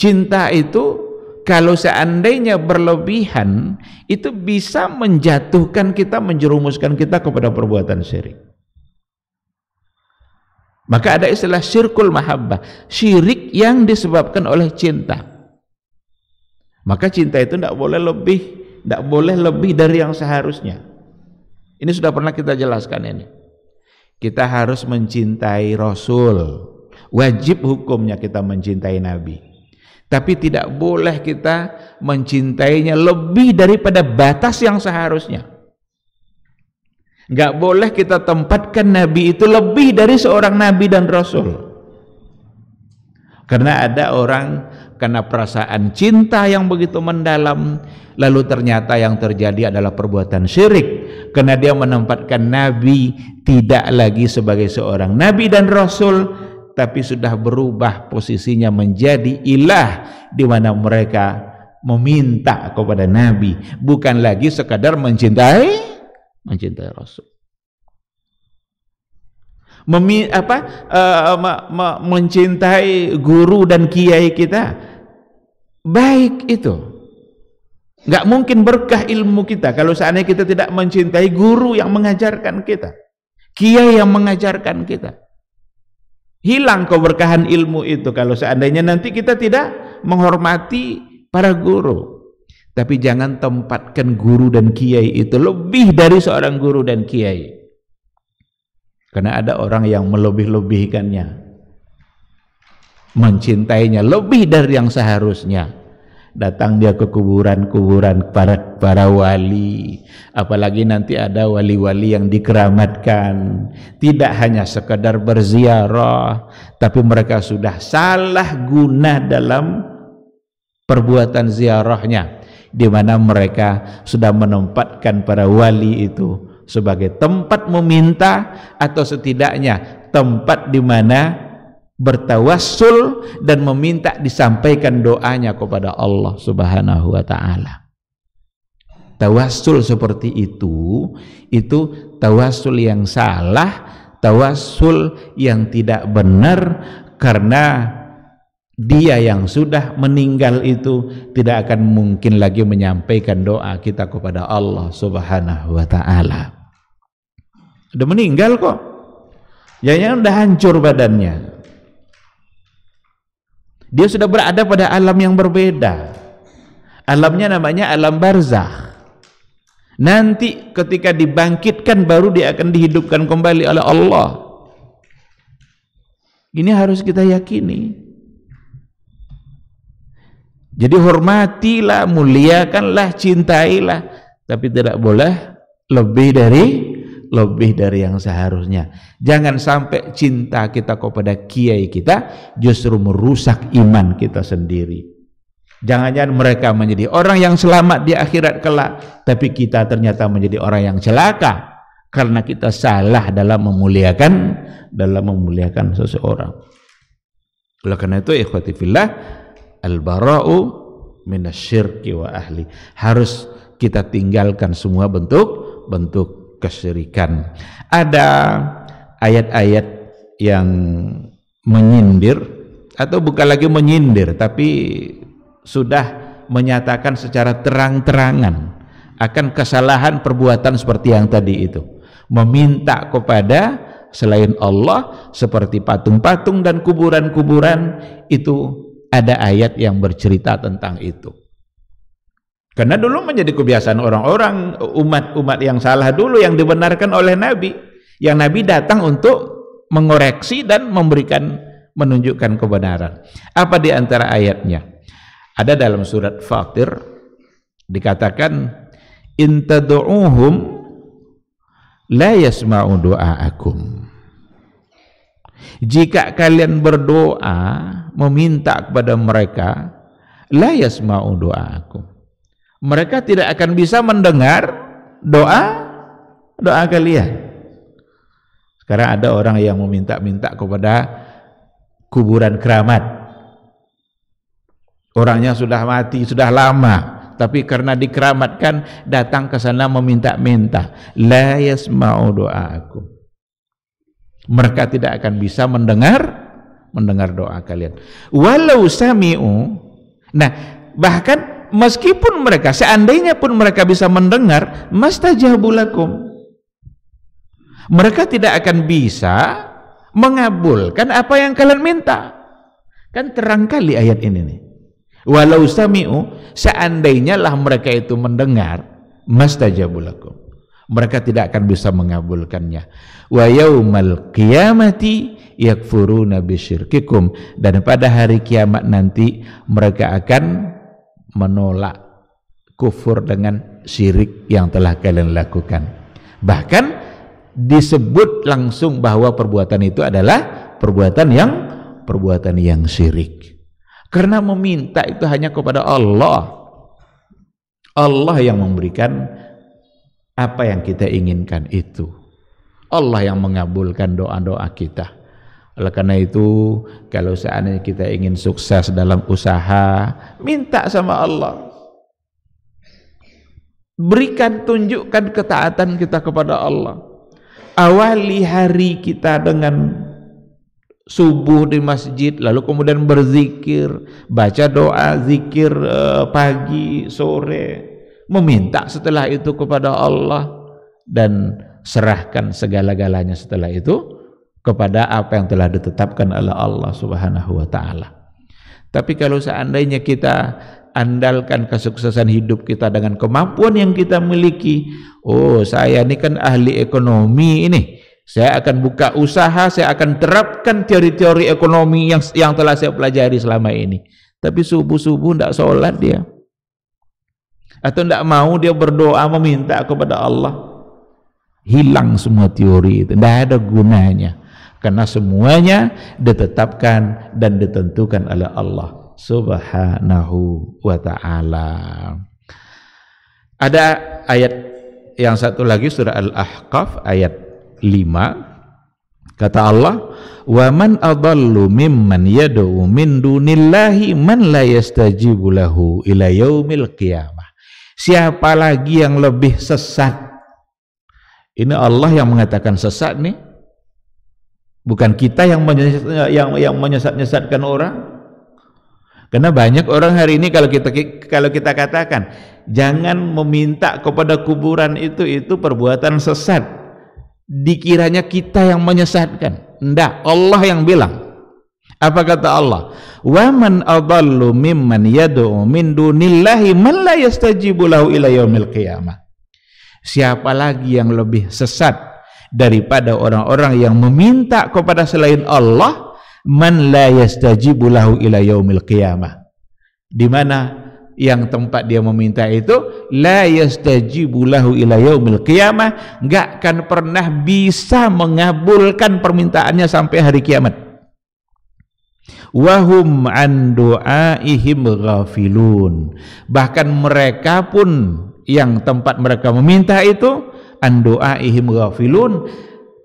Cinta itu kalau seandainya berlebihan, itu bisa menjatuhkan kita, menjerumuskan kita kepada perbuatan syirik. Maka ada istilah syirkul mahabbah, syirik yang disebabkan oleh cinta. Maka cinta itu tidak boleh lebih dari yang seharusnya. Ini sudah pernah kita jelaskan ini. Kita harus mencintai Rasul, wajib hukumnya kita mencintai Nabi. Tapi tidak boleh kita mencintainya lebih daripada batas yang seharusnya. Enggak boleh kita tempatkan Nabi itu lebih dari seorang Nabi dan Rasul. Karena ada orang karena perasaan cinta yang begitu mendalam, lalu ternyata yang terjadi adalah perbuatan syirik. Karena dia menempatkan Nabi tidak lagi sebagai seorang Nabi dan Rasul, tapi sudah berubah posisinya menjadi ilah, di mana mereka meminta kepada Nabi, bukan lagi sekadar mencintai Rasul. Mencintai guru dan kiai kita, baik itu. Nggak mungkin berkah ilmu kita kalau seandainya kita tidak mencintai guru yang mengajarkan kita, kiai yang mengajarkan kita. Hilang keberkahan ilmu itu kalau seandainya nanti kita tidak menghormati para guru. Tapi jangan tempatkan guru dan kiai itu lebih dari seorang guru dan kiai. Karena ada orang yang melebih-lebihkannya, mencintainya lebih dari yang seharusnya. Datang dia ke kuburan-kuburan para wali, apalagi nanti ada wali-wali yang dikeramatkan, tidak hanya sekedar berziarah, tapi mereka sudah salah guna dalam perbuatan ziarahnya, di mana mereka sudah menempatkan para wali itu sebagai tempat meminta, atau setidaknya tempat di mana bertawassul dan meminta disampaikan doanya kepada Allah Subhanahu wa ta'ala. Tawassul seperti itu tawassul yang salah, tawassul yang tidak benar, karena dia yang sudah meninggal itu tidak akan mungkin lagi menyampaikan doa kita kepada Allah Subhanahu wa ta'ala. Udah meninggal kok, jangan udah hancur badannya. Dia sudah berada pada alam yang berbeda, Alamnya namanya alam barzakh. Nanti ketika dibangkitkan baru dia akan dihidupkan kembali oleh Allah. Ini harus kita yakini. Jadi hormatilah, muliakanlah, cintailah, tapi tidak boleh lebih dari yang seharusnya. Jangan sampai cinta kita kepada kiai kita justru merusak iman kita sendiri. Jangan-jangan mereka menjadi orang yang selamat di akhirat kelak, tapi kita ternyata menjadi orang yang celaka karena kita salah dalam memuliakan seseorang. Oleh karena itu ikhwati fillah, al-bara'u minasyirki wa ahli. Harus kita tinggalkan semua bentuk kesyirikan. Ada ayat-ayat yang menyindir, atau bukan lagi menyindir, tapi sudah menyatakan secara terang-terangan akan kesalahan perbuatan seperti yang tadi itu. Meminta kepada selain Allah seperti patung-patung dan kuburan-kuburan, itu ada ayat yang bercerita tentang itu. Karena dulu menjadi kebiasaan orang-orang, umat-umat yang salah dulu yang dibenarkan oleh Nabi, yang Nabi datang untuk mengoreksi dan menunjukkan kebenaran. Apa di antara ayatnya? Ada dalam surat Fatir dikatakan, in tad'uuhum la yasma'u du'aakum. Jika kalian berdoa meminta kepada mereka, la yasma'u du'aakum, mereka tidak akan bisa mendengar doa kalian. Sekarang ada orang yang meminta-minta kepada kuburan keramat. Orangnya sudah mati, sudah lama, tapi karena dikeramatkan datang ke sana meminta-minta. La yasma'u du'aakum. Mereka tidak akan bisa mendengar doa kalian. Walau sami'u. Nah, bahkan meskipun mereka, seandainya pun mereka bisa mendengar, mastajabu lakum, mereka tidak akan bisa mengabulkan apa yang kalian minta. Kan terang kali ayat ini nih. Walau sami'u, seandainya lah mereka itu mendengar, mastajabu lakum, mereka tidak akan bisa mengabulkannya. Wa yaumal qiyamati yakfuruna bisyirkikum, dan pada hari kiamat nanti mereka akan menolak, kufur dengan syirik yang telah kalian lakukan. Bahkan disebut langsung bahwa perbuatan itu adalah perbuatan yang syirik. Karena meminta itu hanya kepada Allah. Allah yang memberikan apa yang kita inginkan itu. Allah yang mengabulkan doa-doa kita. Oleh karena itu, kalau seandainya kita ingin sukses dalam usaha, minta sama Allah. Berikan, tunjukkan ketaatan kita kepada Allah. Awali hari kita dengan subuh di masjid, lalu kemudian berzikir, baca doa, zikir pagi, sore, meminta setelah itu kepada Allah, dan serahkan segala-galanya setelah itu kepada apa yang telah ditetapkan oleh Allah Subhanahu wa ta'ala. Tapi kalau seandainya kita andalkan kesuksesan hidup kita dengan kemampuan yang kita miliki, oh saya ini kan ahli ekonomi ini, saya akan buka usaha, saya akan terapkan teori-teori ekonomi yang telah saya pelajari selama ini. Tapi subuh-subuh tidak sholat dia, atau tidak mau dia berdoa meminta kepada Allah, hilang semua teori itu, tidak ada gunanya. Karena semuanya ditetapkan dan ditentukan oleh Allah Subhanahu wa ta'ala. Ada ayat yang satu lagi, surah Al-Ahqaf ayat 5, kata Allah, wa man adallu mimman yad'u min dunillahi man la yastajibu lahu ila yaumil qiyamah. Siapa lagi yang lebih sesat? Ini Allah yang mengatakan sesat nih, bukan kita yang menyesat-nyesatkan orang. Karena banyak orang hari ini kalau kita katakan jangan meminta kepada kuburan itu perbuatan sesat, dikiranya kita yang menyesatkan. Enggak, Allah yang bilang. Apa kata Allah? Wa man adallu mimman yad'u min dunillahi man la yastajibu lahu ila yaumil qiyamah. Siapa lagi yang lebih sesat daripada orang-orang yang meminta kepada selain Allah, man la yastajibu lahu ila yaumil qiyamah. Di mana yang tempat dia meminta itu la yastajibu lahu ila yaumil qiyamah, enggak akan pernah bisa mengabulkan permintaannya sampai hari kiamat. Wahum an du'aihim ghafilun, bahkan mereka pun yang tempat mereka meminta itu an du'aihim ghafilun,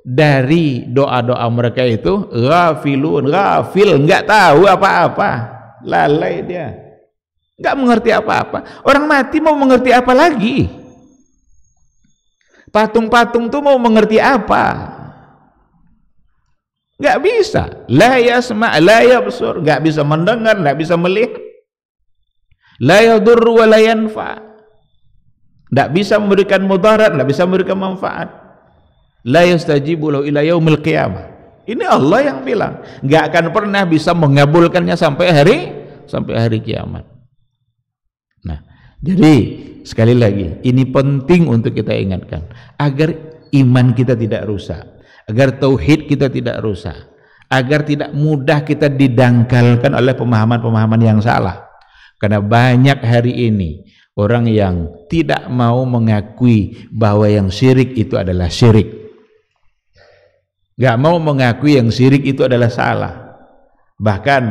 dari doa-doa mereka itu ghafilun, ghafil, enggak tahu apa-apa, lalai dia, enggak mengerti apa-apa. Orang mati mau mengerti apa lagi? Patung-patung tuh mau mengerti apa? Enggak bisa. La yasma' la yabsur, enggak bisa mendengar, enggak bisa melihat. La yadurru wa la yanfa', enggak bisa memberikan mudarat, enggak bisa memberikan manfaat. La yastajibu lahu ila yaumil qiyamah. Ini Allah yang bilang, enggak akan pernah bisa mengabulkannya sampai hari kiamat. Nah, jadi sekali lagi ini penting untuk kita ingatkan agar iman kita tidak rusak, agar tauhid kita tidak rusak, agar tidak mudah kita didangkalkan oleh pemahaman-pemahaman yang salah. Karena banyak hari ini orang yang tidak mau mengakui bahwa yang syirik itu adalah syirik, gak mau mengakui yang syirik itu adalah salah. Bahkan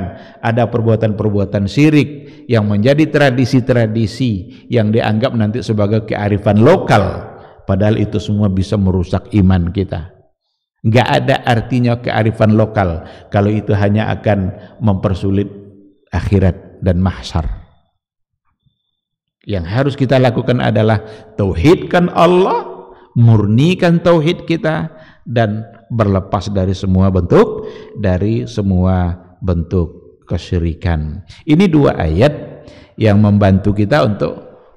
ada perbuatan-perbuatan syirik yang menjadi tradisi-tradisi yang dianggap nanti sebagai kearifan lokal, padahal itu semua bisa merusak iman kita. Nggak ada artinya kearifan lokal kalau itu hanya akan mempersulit akhirat dan mahsyar. Yang harus kita lakukan adalah tauhidkan Allah, murnikan tauhid kita, dan berlepas dari semua bentuk kesyirikan. Ini dua ayat yang membantu kita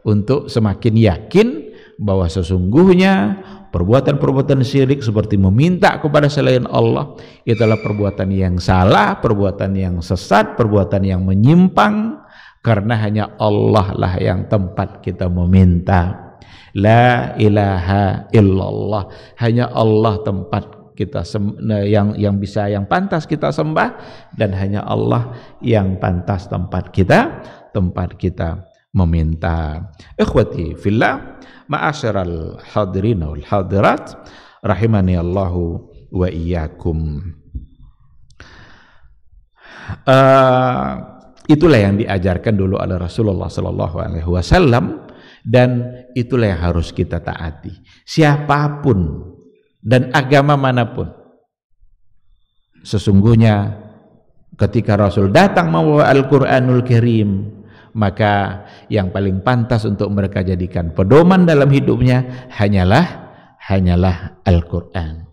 untuk semakin yakin bahwa sesungguhnya perbuatan-perbuatan syirik seperti meminta kepada selain Allah itu adalah perbuatan yang salah, perbuatan yang sesat, perbuatan yang menyimpang, karena hanya Allah lah yang tempat kita meminta. La ilaha illallah, hanya Allah tempat kita yang pantas kita sembah, dan hanya Allah yang pantas tempat kita meminta. Ikhwati fillah, ma'asyiral hadirin wal hadirat rahimani Allahu wa iyyakum. Itulah yang diajarkan dulu oleh Rasulullah sallallahu alaihi wasallam, dan itulah yang harus kita taati. Siapapun dan agama manapun, sesungguhnya ketika Rasul datang membawa Al-Quranul Karim, maka yang paling pantas untuk mereka jadikan pedoman dalam hidupnya hanyalah Al-Quran,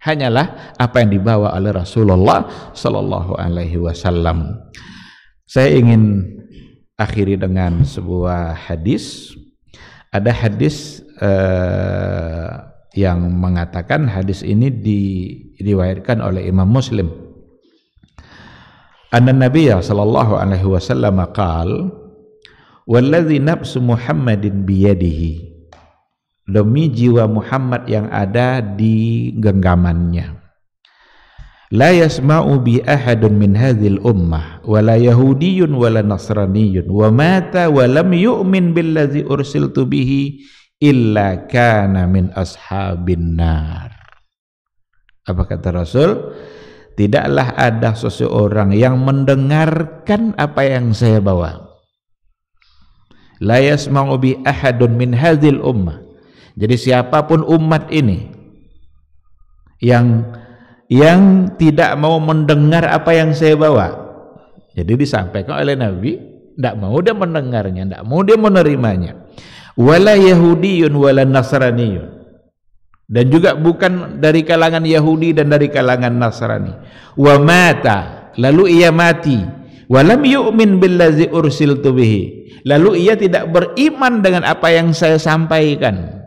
hanyalah apa yang dibawa oleh Rasulullah sallallahu alaihi wasallam. Saya ingin akhiri dengan sebuah hadis. Ada hadis yang mengatakan, hadis ini diriwayatkan oleh Imam Muslim. Anna Nabiyya sallallahu alaihi wasallam qaal, "Wallazi nafsu Muhammadin biyadihi." Demi jiwa Muhammad yang ada di genggamannya. La yasma'u bi ahadun min hadhil ummah wala yahudiyyun wala nasraniyyun wa mata wa lam yu'min billazi ursiltu bihi illa kana min ashabin nar. Apa kata Rasul? Tidaklah ada seseorang yang mendengarkan apa yang saya bawa. La yasma'u bi ahadun min hadhil ummah. Jadi siapapun umat ini yang tidak mau mendengar apa yang saya bawa, jadi disampaikan oleh Nabi, tidak mau dia mendengarnya, tidak mau dia menerimanya. Wala yahudiyyun wala nasraniyun, dan juga bukan dari kalangan Yahudi dan dari kalangan Nasrani. Wa mata, lalu ia mati, walam yu'min billazi ursiltu bihi, lalu ia tidak beriman dengan apa yang saya sampaikan,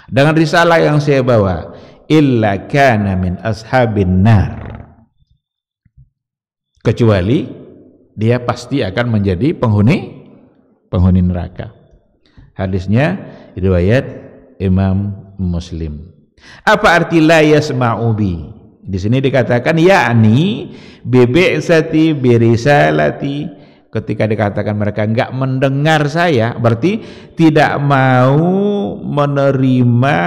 dengan risalah yang saya bawa, illa kana min ashabin nar, kecuali dia pasti akan menjadi penghuni neraka. Hadisnya riwayat Imam Muslim. Apa arti la yasma'u bi? Di sini dikatakan yakni bibi'sati birisalati. Ketika dikatakan mereka enggak mendengar saya, berarti tidak mau menerima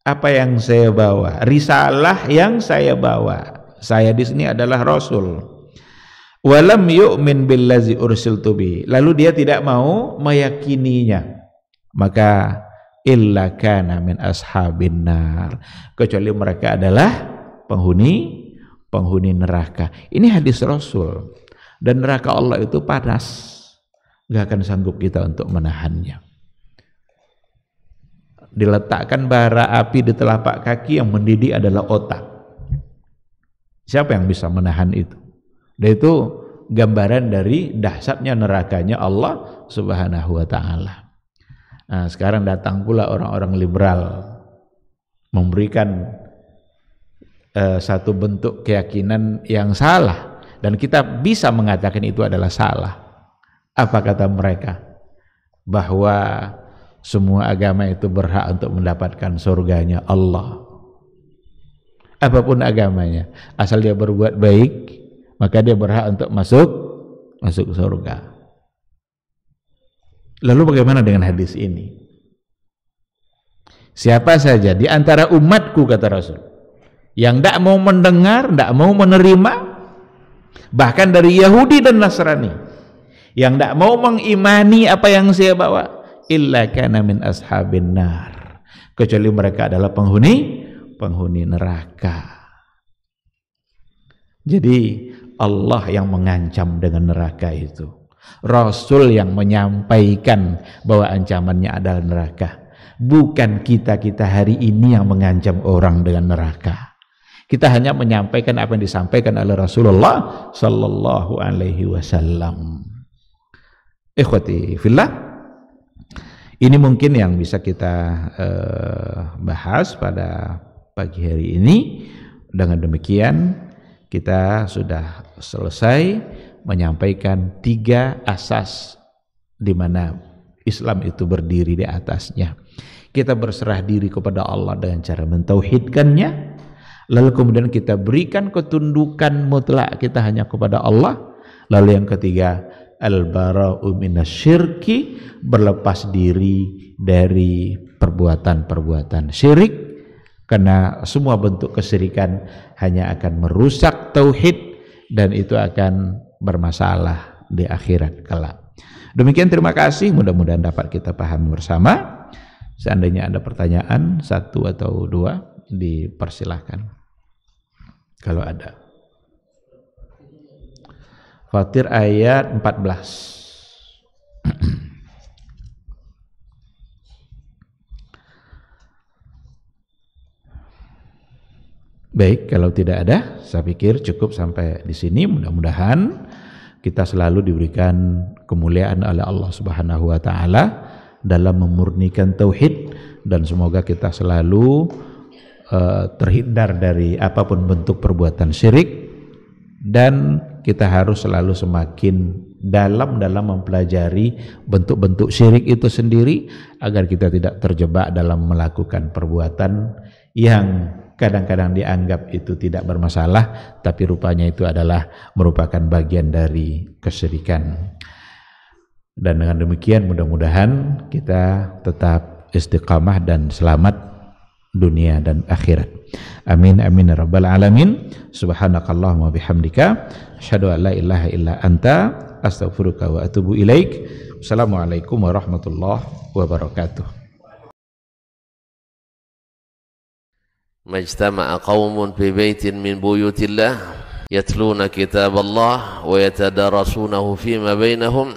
apa yang saya bawa, risalah yang saya bawa. Saya di sini adalah Rasul. Walam yu'min billazi ursiltu bi. Lalu dia tidak mau meyakininya. Maka illa kana min ashabin nar. Kecuali mereka adalah penghuni neraka. Ini hadis Rasul. Dan neraka Allah itu panas. Gak akan sanggup kita untuk menahannya. Diletakkan bara api di telapak kaki, yang mendidih adalah otak. Siapa yang bisa menahan itu? Dan itu gambaran dari dahsyatnya nerakanya Allah Subhanahu wa ta'ala. Nah, sekarang datang pula orang-orang liberal memberikan satu bentuk keyakinan yang salah, dan kita bisa mengatakan itu adalah salah. Apa kata mereka? Bahwa semua agama itu berhak untuk mendapatkan surganya Allah. Apapun agamanya, asal dia berbuat baik, maka dia berhak untuk masuk surga. Lalu bagaimana dengan hadis ini? Siapa saja di antara umatku, kata Rasul, yang tidak mau mendengar, tidak mau menerima, bahkan dari Yahudi dan Nasrani, yang tidak mau mengimani apa yang saya bawa, illa kana min ashabin nar, kecuali mereka adalah penghuni neraka. Jadi Allah yang mengancam dengan neraka itu, Rasul yang menyampaikan bahwa ancamannya adalah neraka, bukan kita hari ini yang mengancam orang dengan neraka. Kita hanya menyampaikan apa yang disampaikan oleh Rasulullah sallallahu alaihi wasallam. Ikhwati fillah, ini mungkin yang bisa kita bahas pada pagi hari ini. Dengan demikian kita sudah selesai menyampaikan 3 asas di mana Islam itu berdiri di atasnya. Kita berserah diri kepada Allah dengan cara mentauhidkannya, lalu kemudian kita berikan ketundukan mutlak kita hanya kepada Allah. Lalu yang ketiga, al-bara'u minasyirki, berlepas diri dari perbuatan-perbuatan syirik, karena semua bentuk kesyirikan hanya akan merusak tauhid dan itu akan bermasalah di akhirat kelak. Demikian, terima kasih, mudah-mudahan dapat kita pahami bersama. Seandainya ada pertanyaan 1 atau 2, dipersilahkan kalau ada. Fatir ayat 14. Baik, kalau tidak ada, saya pikir cukup sampai di sini. Mudah-mudahan kita selalu diberikan kemuliaan oleh Allah Subhanahu wa taala dalam memurnikan tauhid, dan semoga kita selalu terhindar dari apapun bentuk perbuatan syirik, dan kita harus selalu semakin dalam mempelajari bentuk-bentuk syirik itu sendiri, agar kita tidak terjebak dalam melakukan perbuatan yang kadang-kadang dianggap itu tidak bermasalah, tapi rupanya itu adalah merupakan bagian dari kesyirikan. Dan dengan demikian mudah-mudahan kita tetap istiqamah dan selamat dunia dan akhirat. Amin amin ya rabbal alamin. Subhanakallahumma bihamdika asyhadu an la ilaha illa anta astaghfiruka wa atubu ilaik. Assalamualaikum warahmatullahi wabarakatuh. Majtama'a qaumun fi baitin min buyutillah yatluna kitaballah wa yatadarasunahu fima bainahum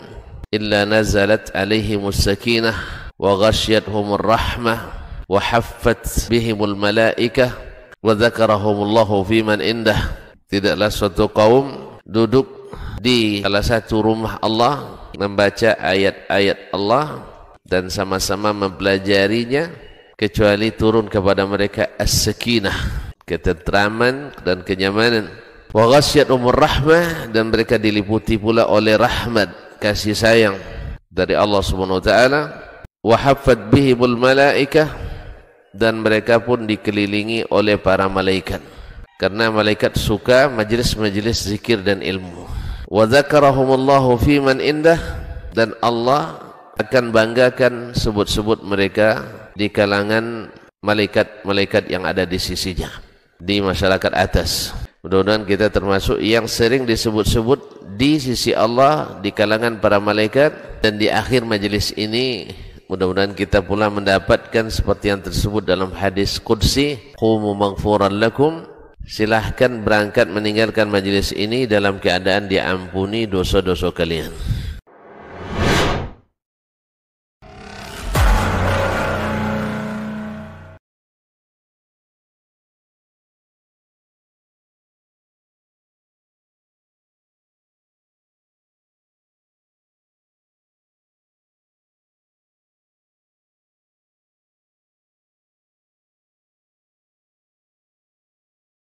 illa nazalat alaihimus sakinah wa ghasyiyatuhumur rahmah wa haffat bihimul malaikah wa dzakarahumullahu fiman indah. Tidaklah suatu kaum duduk di salah satu rumah Allah membaca ayat-ayat Allah dan sama-sama mempelajarinya, kecuali turun kepada mereka as-sakinah, ketentraman dan kenyamanan, Wa ghasyiyatuhumur rahmah, dan mereka diliputi pula oleh rahmat, kasih sayang dari Allah Subhanahu wa taala. Wa haffat bihimul malaikah, dan mereka pun dikelilingi oleh para malaikat, karena malaikat suka majlis-majlis zikir dan ilmu. Wa dzakarahumullahu fi man indah, dan Allah akan banggakan sebut-sebut mereka di kalangan malaikat-malaikat yang ada di sisinya, di masyarakat atas. Mudah-mudahan kita termasuk yang sering disebut-sebut di sisi Allah di kalangan para malaikat, dan di akhir majelis ini mudah-mudahan kita pula mendapatkan seperti yang tersebut dalam hadis qudsi, qumu maghfuran lakum, silahkan berangkat meninggalkan majelis ini dalam keadaan diampuni dosa-dosa kalian.